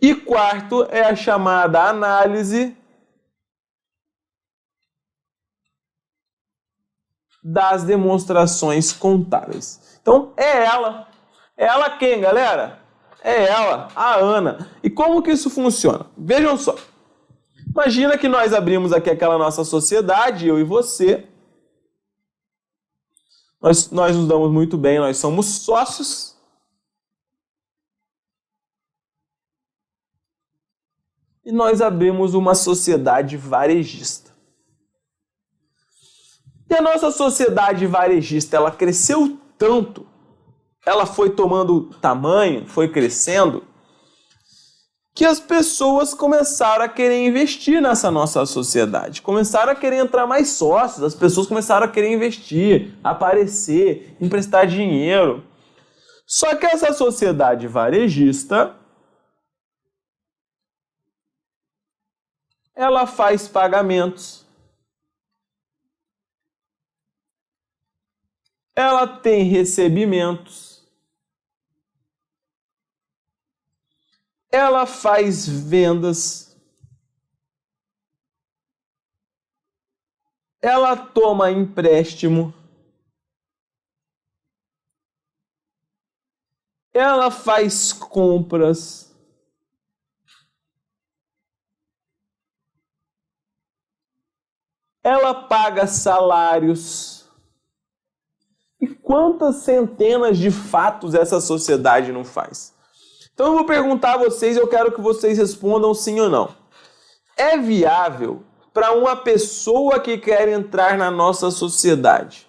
E quarto é a chamada análise das demonstrações contábeis. Então, é ela. É ela quem, galera? É ela, a Ana. E como que isso funciona? Vejam só. Imagina que nós abrimos aqui aquela nossa sociedade, eu e você. Nós nos damos muito bem, nós somos sócios. E nós abrimos uma sociedade varejista. E a nossa sociedade varejista, ela cresceu tanto, ela foi tomando tamanho, foi crescendo, que as pessoas começaram a querer investir nessa nossa sociedade, começaram a querer entrar mais sócios, as pessoas começaram a querer investir, aparecer, emprestar dinheiro. Só que essa sociedade varejista, ela faz pagamentos, ela tem recebimentos, ela faz vendas, ela toma empréstimo, ela faz compras, ela paga salários. E quantas centenas de fatos essa sociedade não faz? Então eu vou perguntar a vocês, eu quero que vocês respondam sim ou não. É viável para uma pessoa que quer entrar na nossa sociedade?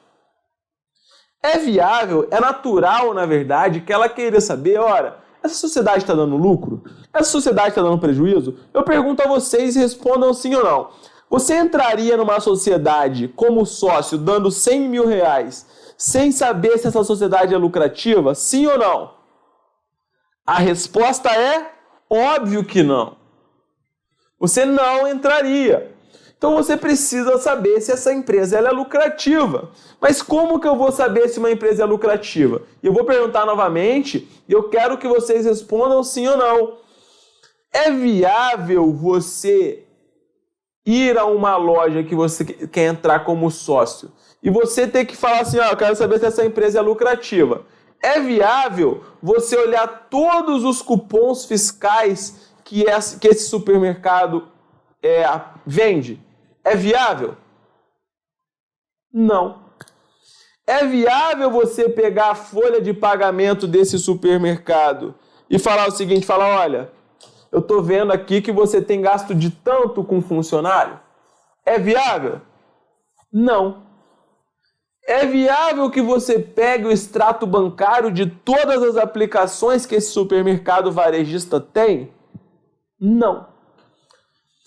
É viável, é natural, na verdade, que ela queira saber, ora, essa sociedade está dando lucro? Essa sociedade está dando prejuízo? Eu pergunto a vocês e respondam sim ou não. Você entraria numa sociedade como sócio dando 100 mil reais sem saber se essa sociedade é lucrativa? Sim ou não? A resposta é óbvio que não. Você não entraria. Então você precisa saber se essa empresa ela é lucrativa. Mas como que eu vou saber se uma empresa é lucrativa? E eu vou perguntar novamente e eu quero que vocês respondam sim ou não. É viável você ir a uma loja que você quer entrar como sócio e você ter que falar assim, eu quero saber se essa empresa é lucrativa. É viável você olhar todos os cupons fiscais que esse supermercado vende? É viável? Não. É viável você pegar a folha de pagamento desse supermercado e falar o seguinte, olha, eu estou vendo aqui que você tem gasto de tanto com funcionário? É viável? Não. É viável que você pegue o extrato bancário de todas as aplicações que esse supermercado varejista tem? Não.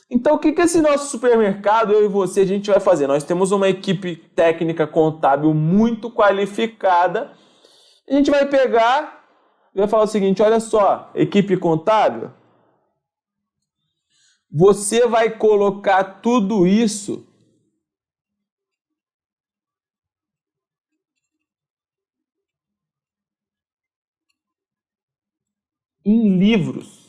Então, o que esse nosso supermercado, eu e você, a gente vai fazer? Nós temos uma equipe técnica contábil muito qualificada. A gente vai pegar e vai falar o seguinte, olha só, equipe contábil, você vai colocar tudo isso em livros.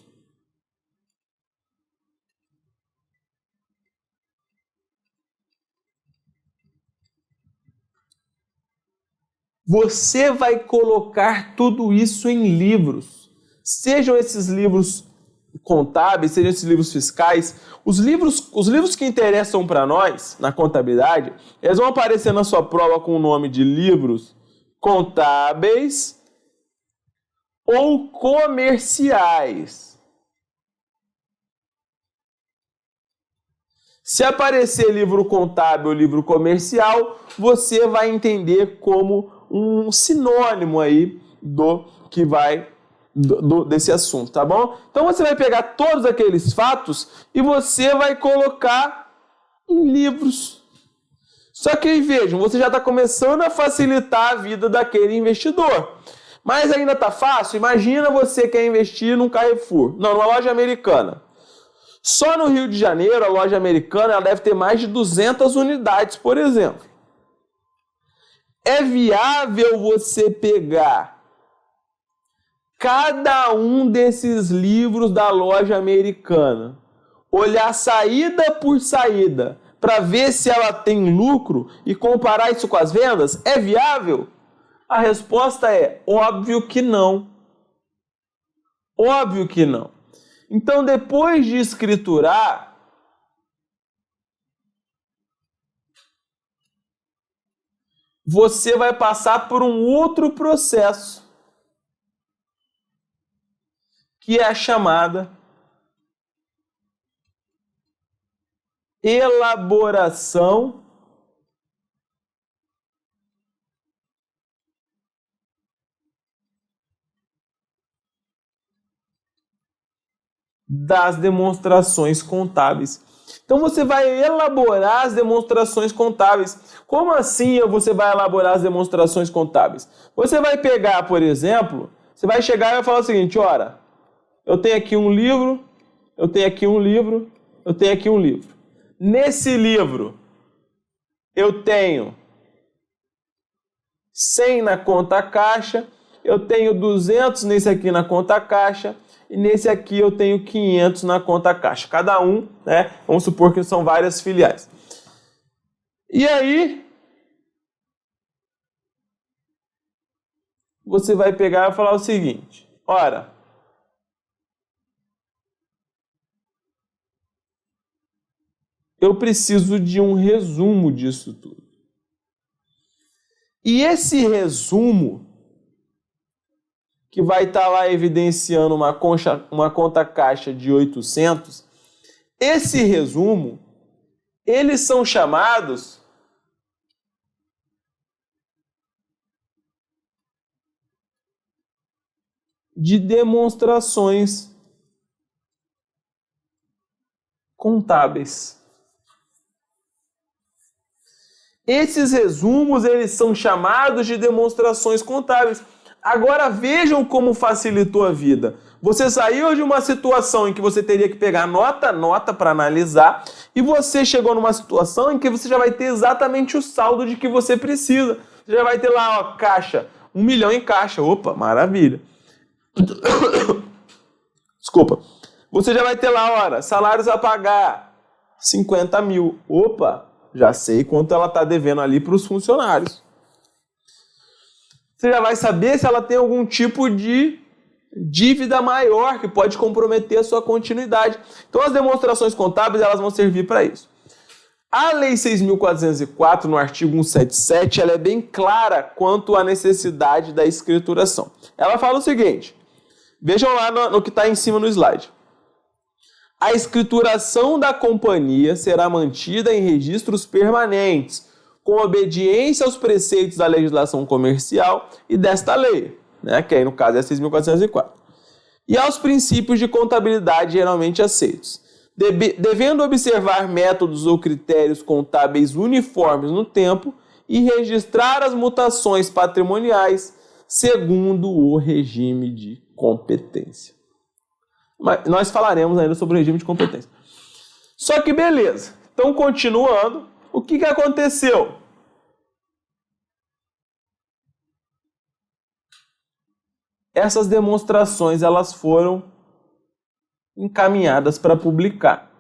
Você vai colocar tudo isso em livros. Sejam esses livros contábeis, sejam esses livros fiscais. Os livros que interessam para nós, na contabilidade, eles vão aparecer na sua prova com o nome de livros contábeis ou comerciais. Se aparecer livro contábil ou livro comercial, você vai entender como um sinônimo aí desse assunto, tá bom? Então você vai pegar todos aqueles fatos e você vai colocar em livros. Só que aí vejam, você já está começando a facilitar a vida daquele investidor. Mas ainda está fácil? Imagina você quer investir num Carrefour, numa loja americana. Só no Rio de Janeiro, a loja americana ela deve ter mais de 200 unidades, por exemplo. É viável você pegar cada um desses livros da loja americana, olhar saída por saída, para ver se ela tem lucro e comparar isso com as vendas? É viável? A resposta é óbvio que não. Óbvio que não. Então, depois de escriturar, você vai passar por um outro processo, que é a chamada elaboração das demonstrações contábeis. Então você vai elaborar as demonstrações contábeis. Como assim você vai elaborar as demonstrações contábeis? Você vai pegar, por exemplo, você vai chegar e vai falar o seguinte, ora, eu tenho aqui um livro, eu tenho aqui um livro, eu tenho aqui um livro. Nesse livro, eu tenho 100 na conta caixa, eu tenho 200 nesse aqui na conta caixa, e nesse aqui eu tenho 500 na conta caixa. Cada um, né? Vamos supor que são várias filiais. E aí, você vai pegar e falar o seguinte, ora, eu preciso de um resumo disso tudo. E esse resumo, que vai estar lá evidenciando uma conta caixa de 800, esse resumo, eles são chamados de demonstrações contábeis. Esses resumos, eles são chamados de demonstrações contábeis. Agora vejam como facilitou a vida. Você saiu de uma situação em que você teria que pegar nota para analisar e você chegou numa situação em que você já vai ter exatamente o saldo de que você precisa. Você já vai ter lá, ó, caixa, 1 milhão em caixa. Opa, maravilha. Desculpa. Você já vai ter lá, olha, salários a pagar, 50 mil. Opa, já sei quanto ela está devendo ali para os funcionários. Você já vai saber se ela tem algum tipo de dívida maior que pode comprometer a sua continuidade. Então as demonstrações contábeis elas vão servir para isso. A Lei 6.404, no artigo 177, ela é bem clara quanto à necessidade da escrituração. Ela fala o seguinte, vejam lá no que está em cima no slide. A escrituração da companhia será mantida em registros permanentes, com obediência aos preceitos da legislação comercial e desta lei, né, que aí no caso é a 6.404, e aos princípios de contabilidade geralmente aceitos, devendo observar métodos ou critérios contábeis uniformes no tempo e registrar as mutações patrimoniais segundo o regime de competência. Mas nós falaremos ainda sobre o regime de competência. Só que beleza. Então, continuando, o que aconteceu? Essas demonstrações elas foram encaminhadas para publicar.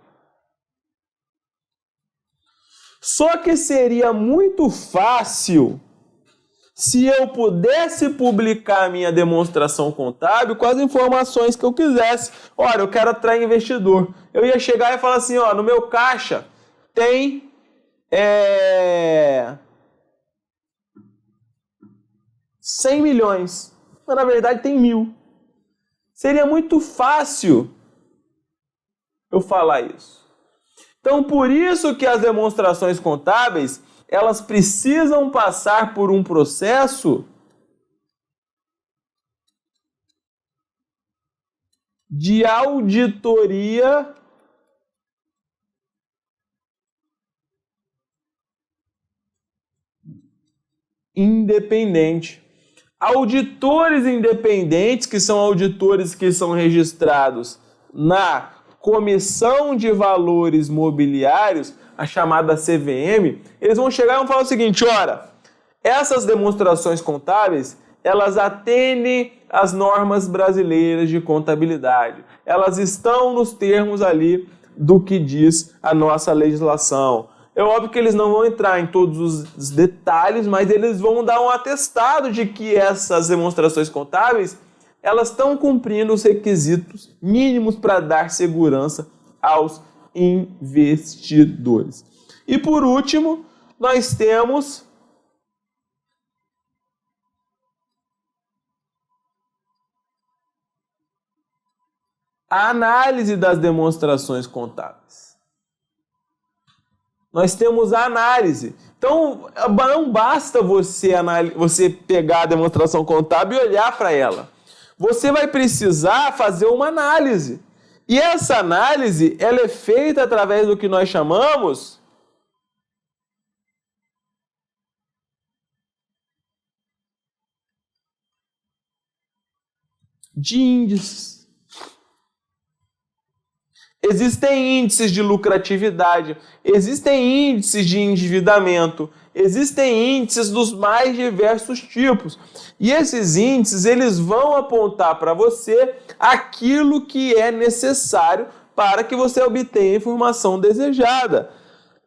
Só que seria muito fácil se eu pudesse publicar a minha demonstração contábil com as informações que eu quisesse. Olha, eu quero atrair investidor. Eu ia chegar e falar assim, ó, no meu caixa tem 100 milhões, mas na verdade tem 1.000. Seria muito fácil eu falar isso. Então, por isso que as demonstrações contábeis elas precisam passar por um processo de auditoria independente. Auditores independentes, que são auditores que são registrados na Comissão de Valores Mobiliários, a chamada CVM, eles vão chegar e vão falar o seguinte, olha, essas demonstrações contábeis, elas atendem às normas brasileiras de contabilidade. Elas estão nos termos ali do que diz a nossa legislação. É óbvio que eles não vão entrar em todos os detalhes, mas eles vão dar um atestado de que essas demonstrações contábeis, elas estão cumprindo os requisitos mínimos para dar segurança aos investidores. E por último, nós temos a análise das demonstrações contábeis. Nós temos a análise. Então, não basta você pegar a demonstração contábil e olhar para ela. Você vai precisar fazer uma análise. E essa análise, ela é feita através do que nós chamamos de índices. Existem índices de lucratividade, existem índices de endividamento, existem índices dos mais diversos tipos. E esses índices, eles vão apontar para você aquilo que é necessário para que você obtenha a informação desejada.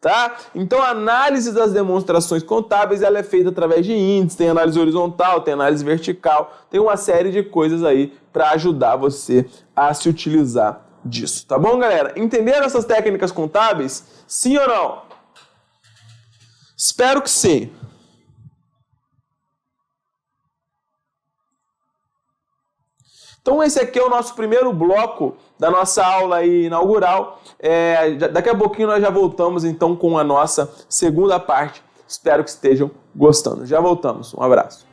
Tá? Então, a análise das demonstrações contábeis ela é feita através de índices, tem análise horizontal, tem análise vertical, tem uma série de coisas aí para ajudar você a se utilizar disso. Tá bom, galera? Entenderam essas técnicas contábeis? Sim ou não? Espero que sim. Então esse aqui é o nosso primeiro bloco da nossa aula aí inaugural. Daqui a pouquinho nós já voltamos então com a nossa segunda parte. Espero que estejam gostando. Já voltamos. Um abraço.